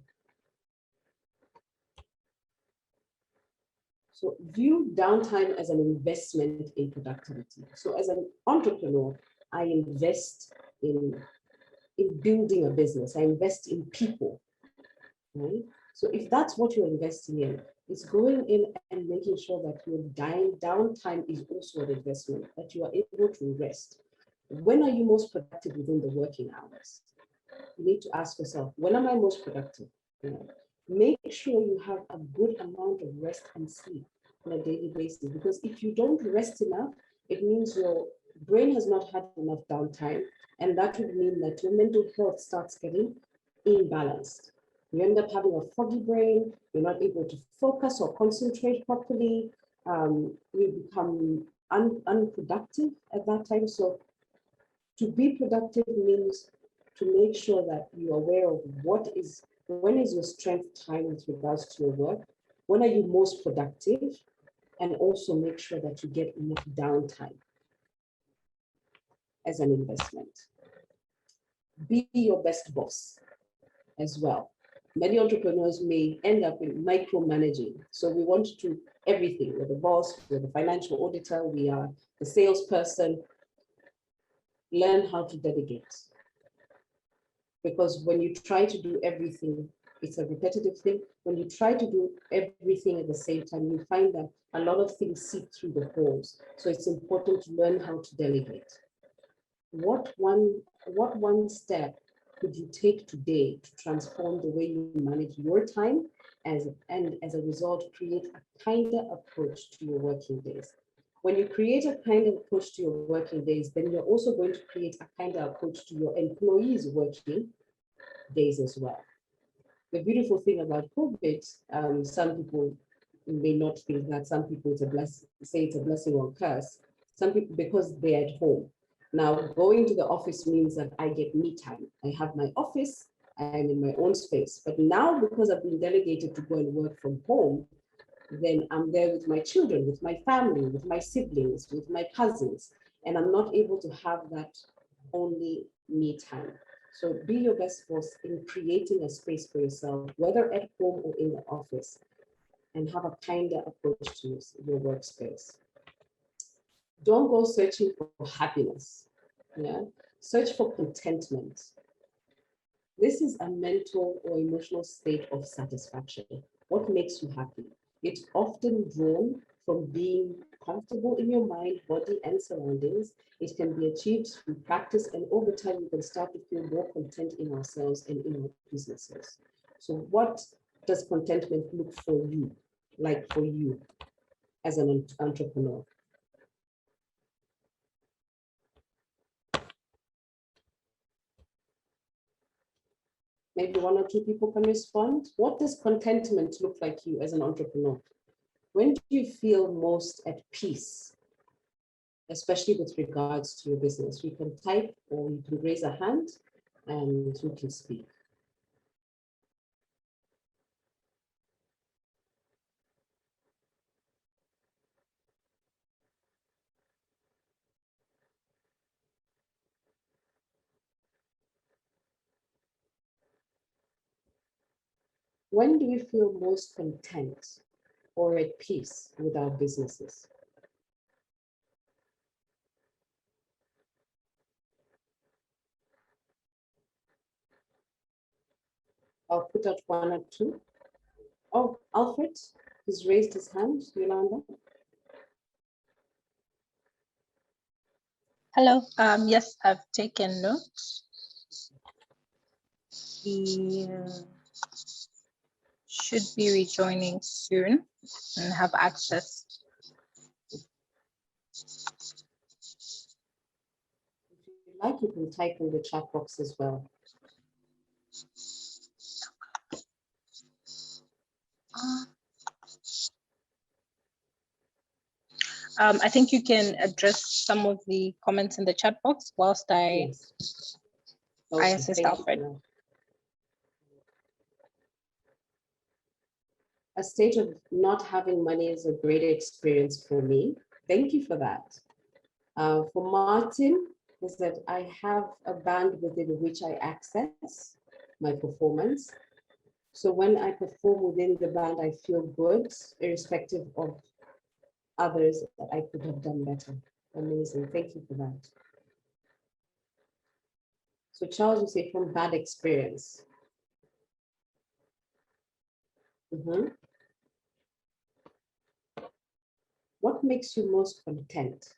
So view downtime as an investment in productivity. So as an entrepreneur, I invest in building a business. I invest in people, right? So if that's what you're investing in, it's going in and making sure that your downtime is also an investment, that you are able to rest. When are you most productive within the working hours? You need to ask yourself, when am I most productive? You know, make sure you have a good amount of rest and sleep on a daily basis, because if you don't rest enough, it means your brain has not had enough downtime, and that would mean that your mental health starts getting imbalanced. You end up having a foggy brain, you're not able to focus or concentrate properly, you become unproductive at that time. So to be productive means to make sure that you're aware of when is your strength time with regards to your work, when are you most productive, and also make sure that you get enough downtime as an investment. Be your best boss as well. Many entrepreneurs may end up in micromanaging. So we want to do everything. We're the boss, we're the financial auditor, we are the salesperson. Learn how to delegate. Because when you try to do everything, it's a repetitive thing. When you try to do everything at the same time, you find that a lot of things seep through the holes. So it's important to learn how to delegate. What one step could you take today to transform the way you manage your time, and as a result, create a kinder approach to your working days? When you create a kinder approach to your working days, then you're also going to create a kinder approach to your employees' working days as well. The beautiful thing about COVID, some people may not think that, some people say it's a blessing or a curse. Some people, because they're at home. Now, going to the office means that I get me time. I have my office, I'm in my own space. But now, because I've been delegated to go and work from home, then I'm there with my children, with my family, with my siblings, with my cousins, and I'm not able to have that only me time. So be your best boss in creating a space for yourself, whether at home or in the office, and have a kinder approach to your workspace. Don't go searching for happiness. Yeah? Search for contentment. This is a mental or emotional state of satisfaction. What makes you happy? It's often drawn from being comfortable in your mind, body, and surroundings. It can be achieved through practice, and over time, we can start to feel more content in ourselves and in our businesses. So what does contentment look like for you as an entrepreneur? Maybe one or two people can respond. What does contentment look like you as an entrepreneur? When do you feel most at peace, especially with regards to your business? You can type or you can raise a hand and you can speak. When do we feel most content or at peace with our businesses? I'll put out one or two. Oh, Alfred has raised his hand. Yolanda. Hello. Yes, I've taken notes. He should be rejoining soon and have access. If you like, you can type in the chat box as well. I think you can address some of the comments in the chat box whilst I Yes. Okay, assist thank you Alfred. for that. A state of not having money is a great experience for me. Thank you for that. For Martin, is that I have a band within which I access my performance. So when I perform within the band, I feel good, irrespective of others that I could have done better. Amazing. Thank you for that. So Charles, you say from bad experience. Mhm. What makes you most content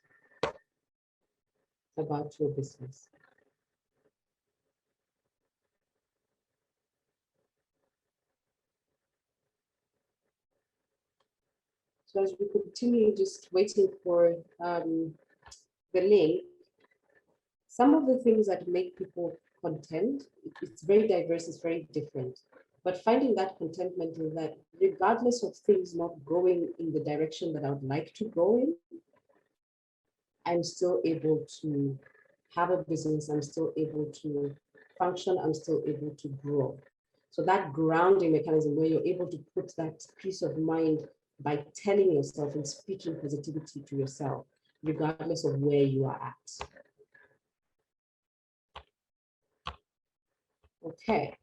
about your business? So as we continue just waiting for the link, some of the things that make people content, it's very diverse, it's very different. But finding that contentment is that regardless of things not going in the direction that I would like to go in, I'm still able to have a business, I'm still able to function, I'm still able to grow. So that grounding mechanism where you're able to put that peace of mind by telling yourself and speaking positivity to yourself, regardless of where you are at. Okay.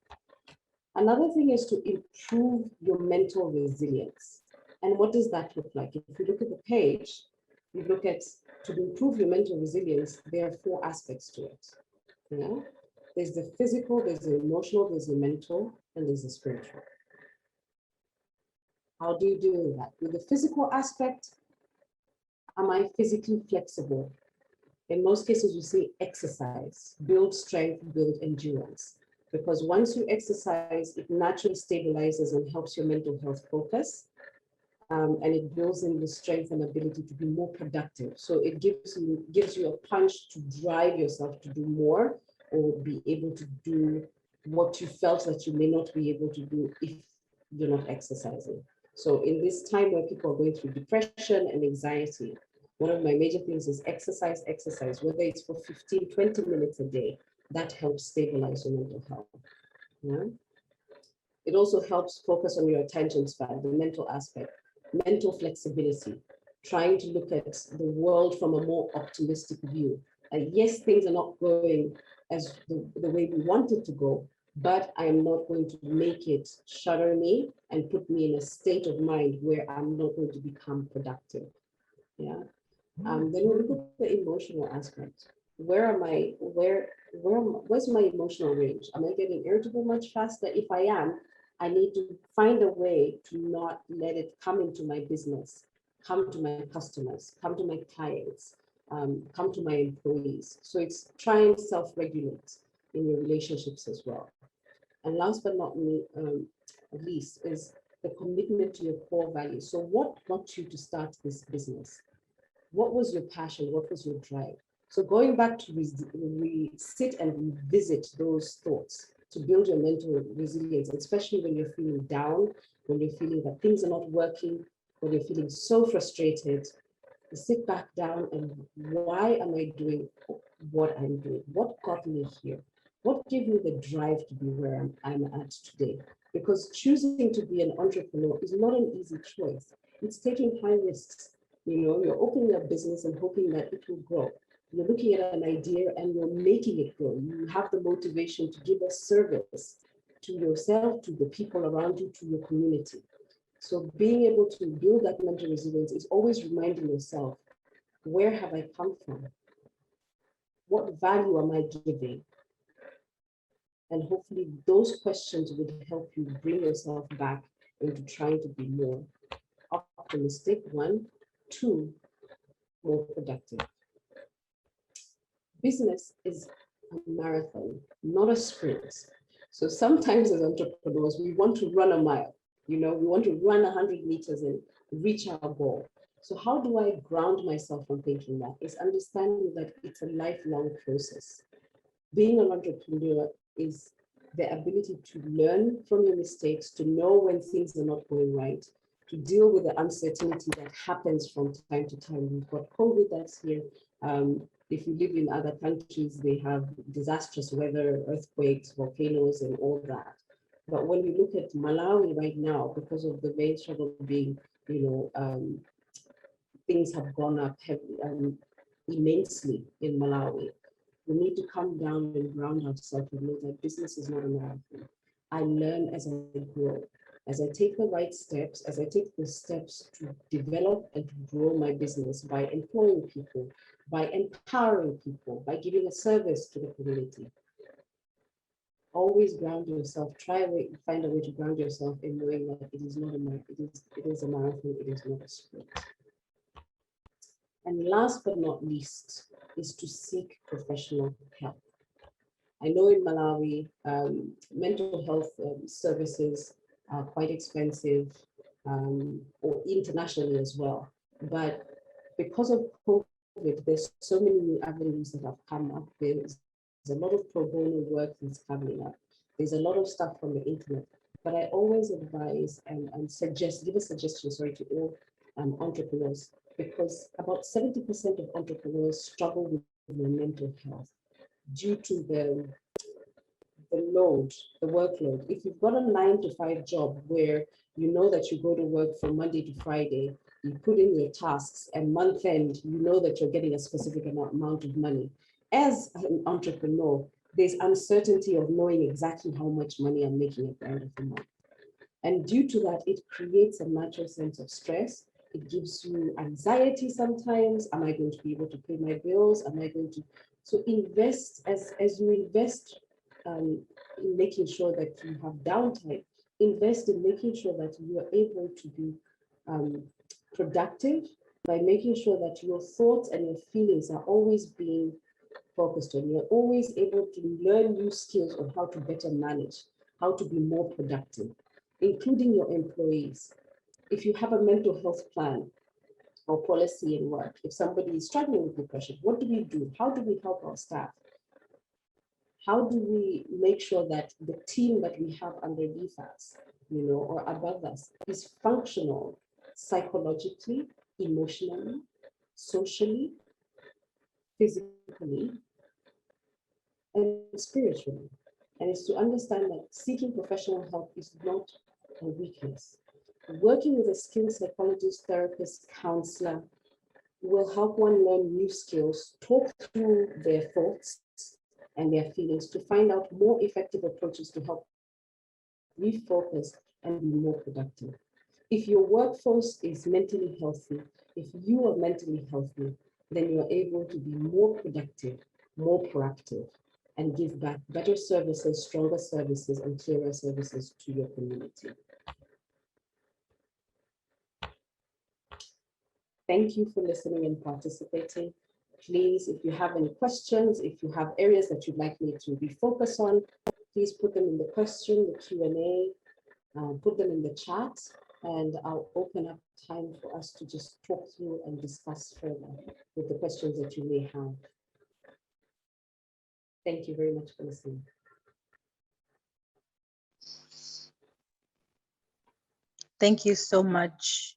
Another thing is to improve your mental resilience. And what does that look like? If you look at the page, you look at to improve your mental resilience, there are 4 aspects to it. You know? There's the physical, there's the emotional, there's the mental, and there's the spiritual. How do you do that? With the physical aspect, am I physically flexible? In most cases, we say exercise, build strength, build endurance. Because once you exercise, it naturally stabilizes and helps your mental health focus. And it builds in the strength and ability to be more productive. So it gives you a punch to drive yourself to do more or be able to do what you felt that you may not be able to do if you're not exercising. So in this time where people are going through depression and anxiety, one of my major things is exercise, whether it's for 15, 20 minutes a day, that helps stabilize your mental health. Yeah? It also helps focus on your attention span, the mental aspect, mental flexibility, trying to look at the world from a more optimistic view. Yes, things are not going as the way we want it to go, but I am not going to make it shudder me and put me in a state of mind where I'm not going to become productive. Yeah. Then we look at the emotional aspect. Where's my emotional range? Am I getting irritable much faster? If I am, I need to find a way to not let it come into my business, come to my customers, come to my clients, come to my employees. So it's try and self-regulate in your relationships as well. And last but not least is the commitment to your core values. So what got you to start this business? What was your passion? What was your drive? So going back to sit and revisit those thoughts to build your mental resilience, especially when you're feeling down, when you're feeling that things are not working, when you're feeling so frustrated, sit back down and why am I doing what I'm doing? What got me here? What gave me the drive to be where I'm at today? Because choosing to be an entrepreneur is not an easy choice. It's taking high risks. You know, you're opening a business and hoping that it will grow. You're looking at an idea and you're making it grow. You have the motivation to give a service to yourself, to the people around you, to your community. So being able to build that mental resilience is always reminding yourself, where have I come from? What value am I giving? And hopefully those questions would help you bring yourself back into trying to be more optimistic, 1, 2, more productive. Business is a marathon, not a sprint. So sometimes as entrepreneurs, we want to run a mile, we want to run 100 meters and reach our goal. So how do I ground myself from thinking that? It's understanding that it's a lifelong process. Being an entrepreneur is the ability to learn from your mistakes, to know when things are not going right, to deal with the uncertainty that happens from time to time. We've got COVID that's here. If you live in other countries, they have disastrous weather, earthquakes, volcanoes, and all that. But when we look at Malawi right now, because of the main struggle being, things have gone up immensely in Malawi. We need to come down and ground ourselves and know that business is not a marathon. I learn as I grow. As I take the right steps, as I take the steps to develop and to grow my business by employing people, by empowering people, by giving a service to the community. Always ground yourself. Find a way to ground yourself in knowing that it is not a marathon. It is a marathon. It is not a sprint. And last but not least is to seek professional help. I know in Malawi, mental health services are quite expensive, or internationally as well. But because of COVID, there's so many new avenues that have come up. There's a lot of pro bono work that's coming up. There's a lot of stuff from the internet. But I always advise and give a suggestion, to all entrepreneurs, because about 70% of entrepreneurs struggle with their mental health due to the load, the workload. If you've got a 9-to-5 job where you know that you go to work from Monday to Friday, you put in your tasks, and month end, you know that you're getting a specific amount of money. As an entrepreneur, there's uncertainty of knowing exactly how much money I'm making at the end of the month. And due to that, it creates a natural sense of stress. It gives you anxiety sometimes. Am I going to be able to pay my bills? Am I going to? So invest, as you invest in making sure that you have downtime, invest in making sure that you are able to be productive by making sure that your thoughts and your feelings are always being focused on. You're always able to learn new skills on how to better manage, how to be more productive, including your employees. If you have a mental health plan or policy in work, if somebody is struggling with depression, what do we do? How do we help our staff? How do we make sure that the team that we have underneath us, or above us, is functional psychologically, emotionally, socially, physically, and spiritually? And it's to understand that seeking professional help is not a weakness. Working with a skilled psychologist, therapist, counselor will help one learn new skills, talk through their thoughts and their feelings to find out more effective approaches to help refocus and be more productive. If your workforce is mentally healthy, if you are mentally healthy, then you're able to be more productive, more proactive, and give back better services, stronger services, and clearer services to your community. Thank you for listening and participating. Please, if you have any questions, if you have areas that you'd like me to refocus on, please put them in the question, the Q&A, put them in the chat, and I'll open up time for us to just talk through and discuss further with the questions that you may have. Thank you very much for listening. Thank you so much,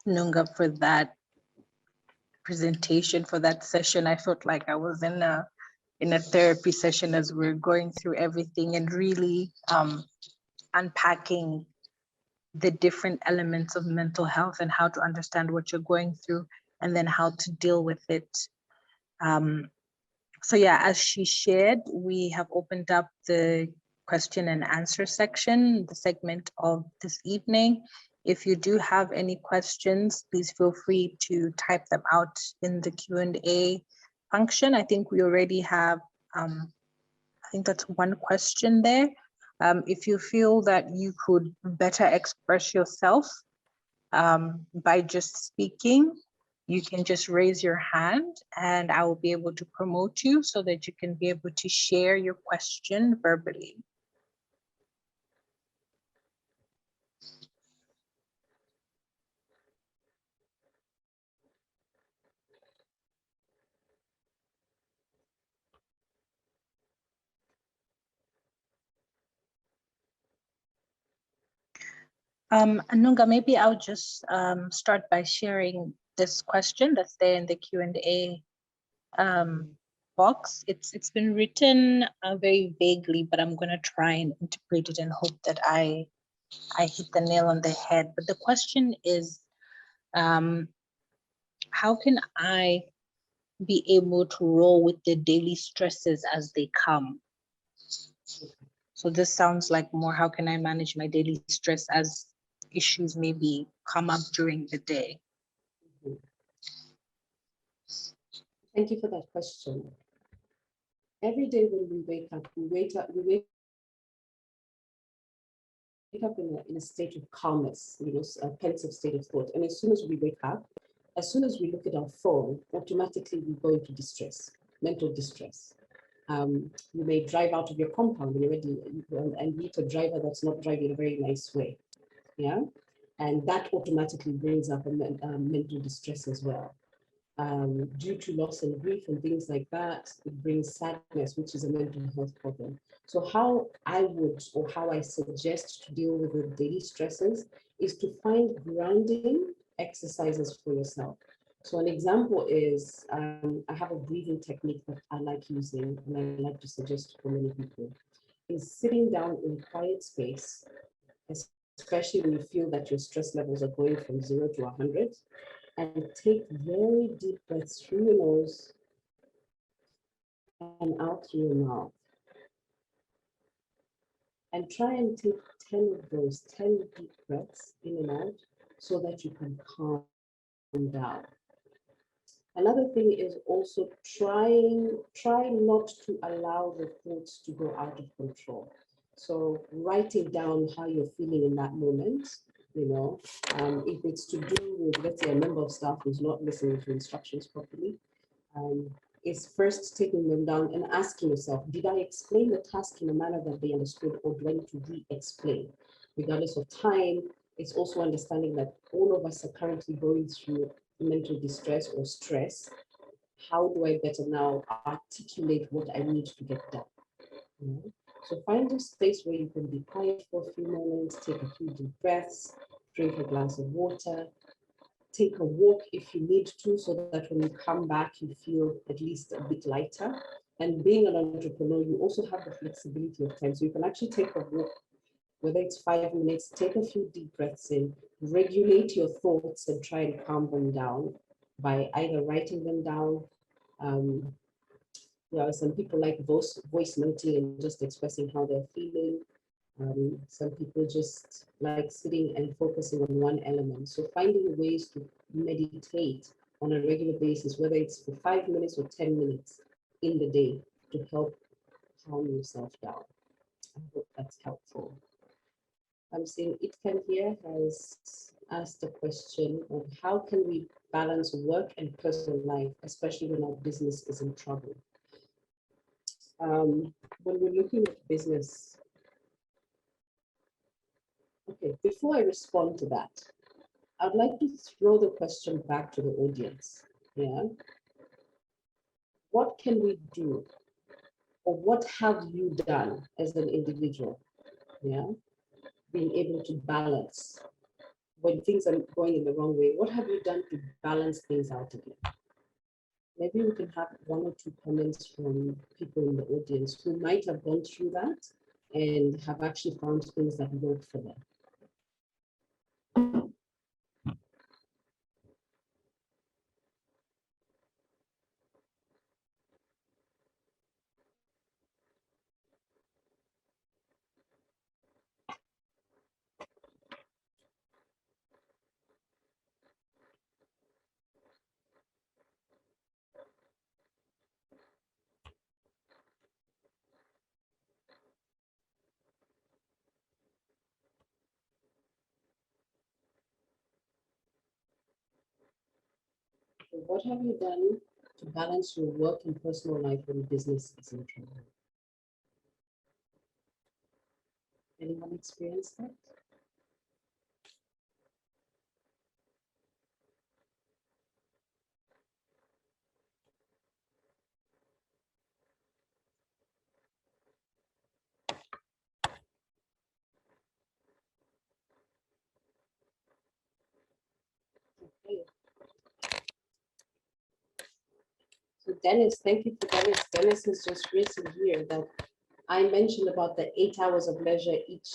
Nunga, for that presentation, for that session. I felt like I was in a therapy session as we're going through everything and really unpacking the different elements of mental health and how to understand what you're going through and then how to deal with it. So yeah, as she shared, we have opened up the question and answer section, the segment of this evening. If you do have any questions, please feel free to type them out in the Q&A function. I think we already have, I think that's one question there. If you feel that you could better express yourself by just speaking, you can just raise your hand and I will be able to promote you so that you can be able to share your question verbally. Anunga, maybe I'll just start by sharing this question that's there in the Q&A box. It's been written very vaguely, but I'm going to try and interpret it and hope that I hit the nail on the head. But the question is, how can I be able to roll with the daily stresses as they come? So this sounds like more, how can I manage my daily stress as issues maybe come up during the day? Thank you for that question. Every day when we wake up in a state of calmness, a pensive state of thought. And as soon as we wake up, as soon as we look at our phone, automatically we go into distress, mental distress. You may drive out of your compound when you're ready and meet a driver that's not driving a very nice way. Yeah. And that automatically brings up a mental distress as well. Due to loss and grief and things like that, it brings sadness, which is a mental health problem. So how I suggest to deal with the daily stresses is to find grounding exercises for yourself. So an example is, I have a breathing technique that I like using and I like to suggest for many people, is sitting down in a quiet space, especially when you feel that your stress levels are going from 0 to 100, and take very deep breaths through your nose and out through your mouth. And try and take 10 of those 10 deep breaths in and out so that you can calm down. Another thing is also try not to allow the thoughts to go out of control. So writing down how you're feeling in that moment, if it's to do with, let's say, a member of staff who's not listening to instructions properly, is first taking them down and asking yourself, did I explain the task in a manner that they understood, or do I need to re-explain? Regardless of time, it's also understanding that all of us are currently going through mental distress or stress. How do I better now articulate what I need to get done? So find a space where you can be quiet for a few moments, take a few deep breaths, drink a glass of water, take a walk if you need to, so that when you come back, you feel at least a bit lighter. And being an entrepreneur, you also have the flexibility of time. So you can actually take a walk, whether it's 5 minutes, take a few deep breaths in, regulate your thoughts and try and calm them down by either writing them down. Some people like voice noting and just expressing how they're feeling. Some people just like sitting and focusing on one element. So finding ways to meditate on a regular basis, whether it's for 5 minutes or 10 minutes in the day, to help calm yourself down. I hope that's helpful. I'm seeing Itkan here has asked a question of how can we balance work and personal life, especially when our business is in trouble. When we're looking at business, okay, before I respond to that, I'd like to throw the question back to the audience. Yeah. What can we do, or what have you done as an individual? Yeah. Being able to balance when things are going in the wrong way. What have you done to balance things out again? Maybe we can have 1 or 2 comments from people in the audience who might have gone through that and have actually found things that work for them. So what have you done to balance your work and personal life when business is in trouble? Anyone experienced that? Okay. So Dennis, thank you for Dennis. Dennis has just written here that I mentioned about the 8 hours of leisure each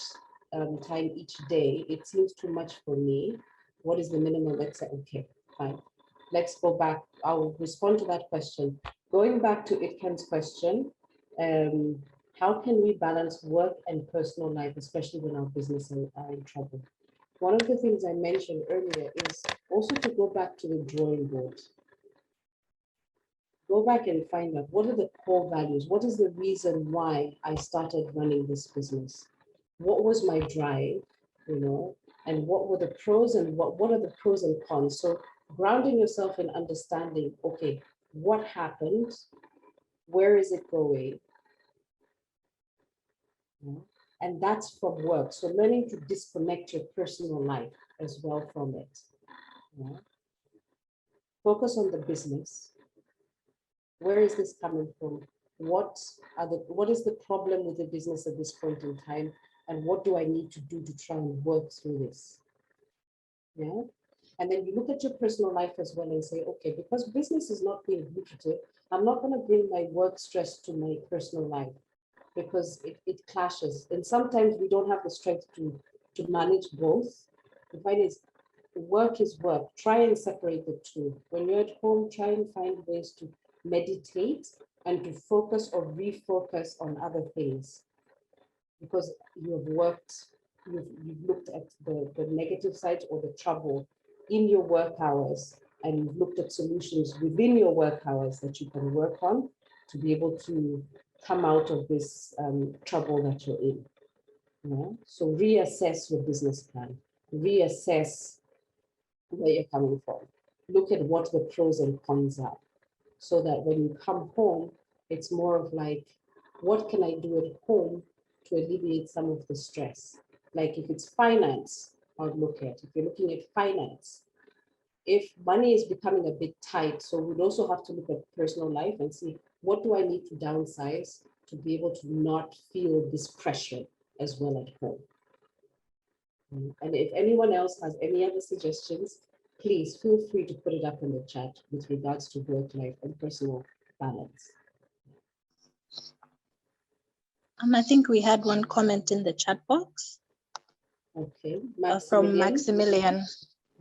time each day. It seems too much for me. What is the minimum? Let's say, okay, fine. Let's go back. I'll respond to that question. Going back to Itken's question, how can we balance work and personal life, especially when our business are in trouble? One of the things I mentioned earlier is also to go back to the drawing board. Go back and find out what are the core values? What is the reason why I started running this business? What was my drive, and what were the pros and what are the pros and cons? So grounding yourself in understanding, okay, what happened? Where is it going? And that's from work. So learning to disconnect your personal life as well from it. Focus on the business. Where is this coming from? What is the problem with the business at this point in time? And what do I need to do to try and work through this? Yeah. And then you look at your personal life as well and say, okay, because business is not being lucrative, I'm not going to bring my work stress to my personal life because it clashes. And sometimes we don't have the strength to manage both. The find is work is work. Try and separate the two. When you're at home, try and find ways to meditate and to focus or refocus on other things, because you have worked, you've looked at the negative side or the trouble in your work hours, and you've looked at solutions within your work hours that you can work on to be able to come out of this trouble that you're in. So reassess your business plan, reassess where you're coming from, look at what the pros and cons are, so that when you come home, it's more of like, what can I do at home to alleviate some of the stress? Like if it's finance, I'd look at, if you're looking at finance, if money is becoming a bit tight, so we'd also have to look at personal life and see, what do I need to downsize to be able to not feel this pressure as well at home? And if anyone else has any other suggestions, please feel free to put it up in the chat with regards to work life and personal balance. I think we had one comment in the chat box. Okay, From Maximilian.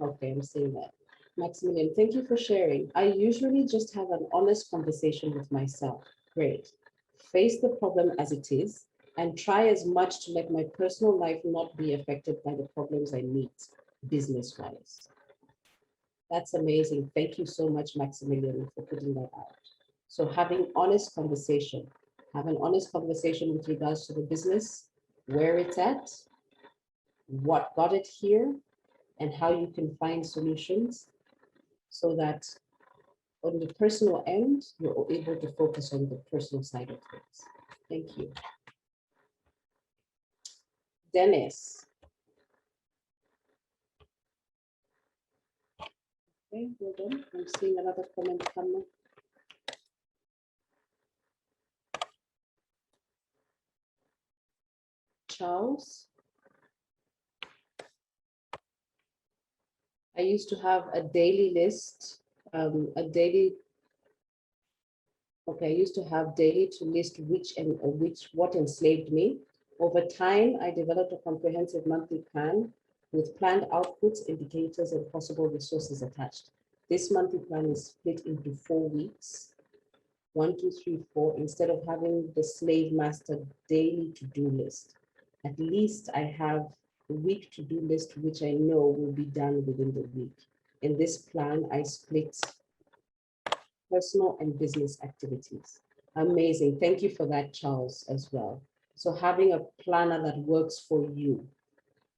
Okay, I'm seeing that. Maximilian, thank you for sharing. I usually just have an honest conversation with myself. Great. Face the problem as it is and try as much to let my personal life not be affected by the problems I meet business-wise. That's amazing. Thank you so much, Maximilian, for putting that out. So having honest conversation, have an honest conversation with regards to the business, where it's at, what got it here, and how you can find solutions so that on the personal end, you're able to focus on the personal side of things. Thank you. Dennis. Okay, hold on. I'm seeing another comment coming. Charles. I used to have a daily list, I used to have daily to list what enslaved me. Over time, I developed a comprehensive monthly plan with planned outputs, indicators, and possible resources attached. This monthly plan is split into 4 weeks, 1, 2, 3, 4, instead of having the slave master daily to-do list. At least I have a week to-do list, which I know will be done within the week. In this plan, I split personal and business activities. Amazing. Thank you for that, Charles, as well. So having a planner that works for you,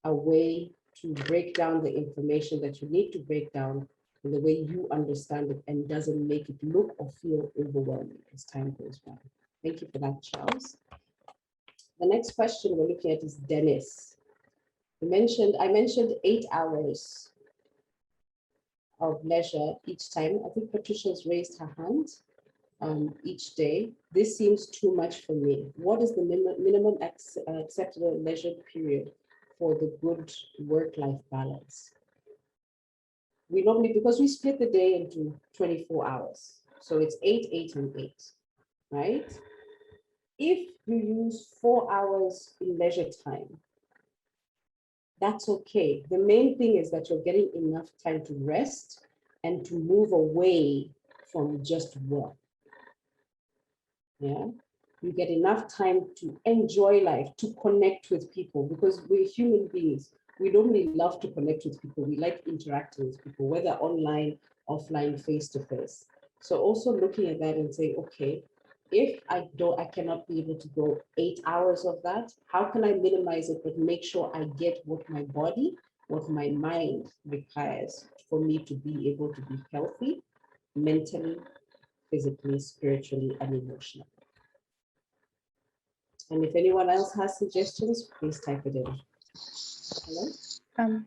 a way to break down the information that you need to break down in the way you understand it, and doesn't make it look or feel overwhelming as time goes by. Thank you for that, Charles. The next question we're looking at is Dennis. I mentioned 8 hours of leisure each time. I think Patricia's raised her hand each day. This seems too much for me. What is the minimum acceptable leisure period for the good work-life balance? We normally, because we split the day into 24 hours, so it's 8, 8, and 8, right? If you use 4 hours in leisure time, that's okay. The main thing is that you're getting enough time to rest and to move away from just work. Yeah, you get enough time to enjoy life, to connect with people, because we're human beings. We don't really love to connect with people. We like interacting with people, whether online, offline, face to face. So also looking at that and say, okay, if I cannot be able to go 8 hours of that, how can I minimize it, but make sure I get what my body, what my mind requires for me to be able to be healthy, mentally, physically, spiritually, and emotionally. And if anyone else has suggestions, please type it in. Hello?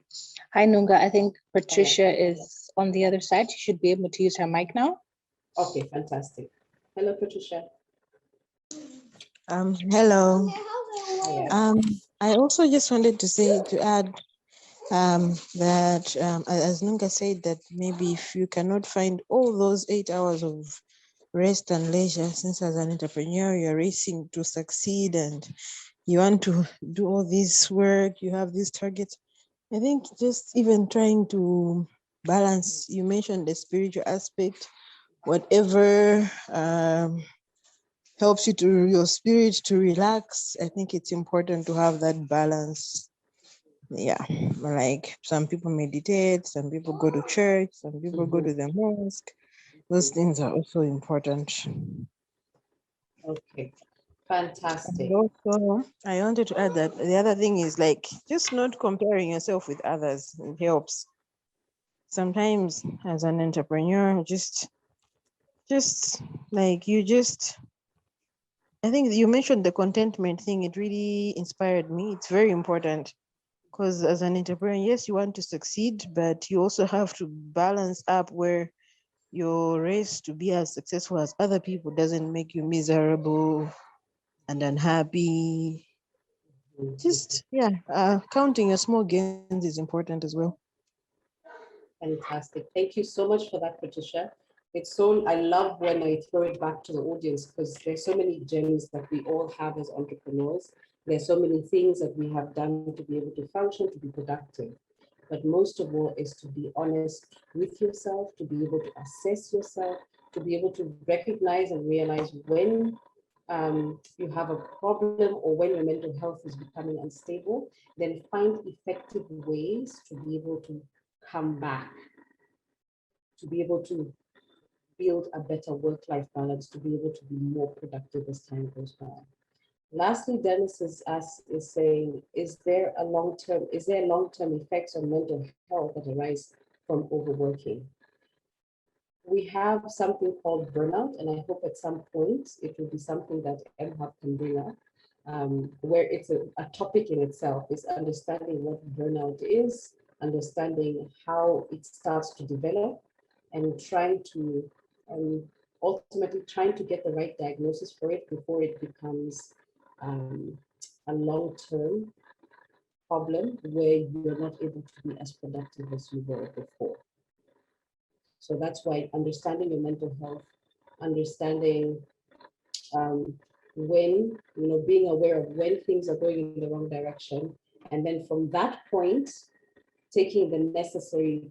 Hi, Nunga. I think Patricia is on the other side. She should be able to use her mic now. Okay, fantastic. Hello, Patricia. Hello. Hiya. I also just wanted to add that as Nunga said, that maybe if you cannot find all those 8 hours of rest and leisure, since as an entrepreneur you're racing to succeed and you want to do all this work, you have these targets. I think just even trying to balance, you mentioned the spiritual aspect, whatever helps your spirit to relax. I think it's important to have that balance. Yeah, like some people meditate, some people go to church, some people go to the mosque. Those things are also important. Okay, And fantastic. also, I wanted to add that the other thing is like just not comparing yourself with others. It helps. Sometimes as an entrepreneur, just like I think you mentioned the contentment thing. It really inspired me. It's very important because as an entrepreneur, yes, you want to succeed, but you also have to balance up where your race to be as successful as other people doesn't make you miserable and unhappy. Just, counting your small gains is important as well. Fantastic. Thank you so much for that, Patricia. I love when I throw it back to the audience, because there's so many gems that we all have as entrepreneurs. There's so many things that we have done to be able to function, to be productive. But most of all is to be honest with yourself, to be able to assess yourself, to be able to recognize and realize when you have a problem or when your mental health is becoming unstable, then find effective ways to be able to come back, to be able to build a better work-life balance, to be able to be more productive as time goes by. Lastly, Dennis is saying, is there long-term effects on mental health that arise from overworking? We have something called burnout, and I hope at some point it will be something that MHub can bring up, where it's a topic in itself, is understanding what burnout is, understanding how it starts to develop, and trying to ultimately trying to get the right diagnosis for it before it becomes a long-term problem where you're not able to be as productive as you were before. So that's why understanding your mental health, understanding when, being aware of when things are going in the wrong direction. And then from that point, taking the necessary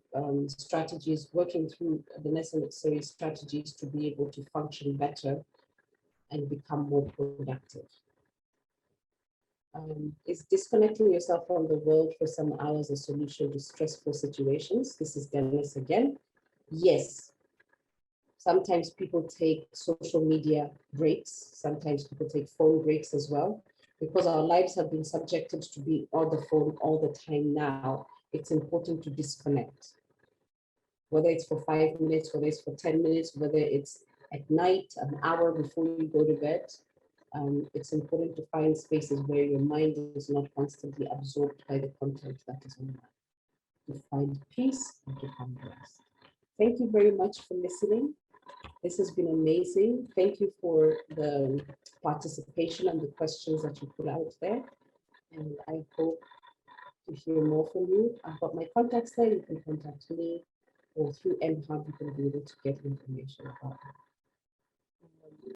strategies, working through the necessary strategies to be able to function better and become more productive. Is disconnecting yourself from the world for some hours a solution to stressful situations? This is Dennis again. Yes. Sometimes people take social media breaks. Sometimes people take phone breaks as well. Because our lives have been subjected to be on the phone all the time now, it's important to disconnect. whether it's for 5 minutes, whether it's for 10 minutes, whether it's at night, an hour before you go to bed. It's important to find spaces where your mind is not constantly absorbed by the content that is online, to find peace and to find rest. Thank you very much for listening. This has been amazing. Thank you for the participation and the questions that you put out there. And I hope to hear more from you. I've got my contacts there. You can contact me, or through MHub, you can be able to get information about it.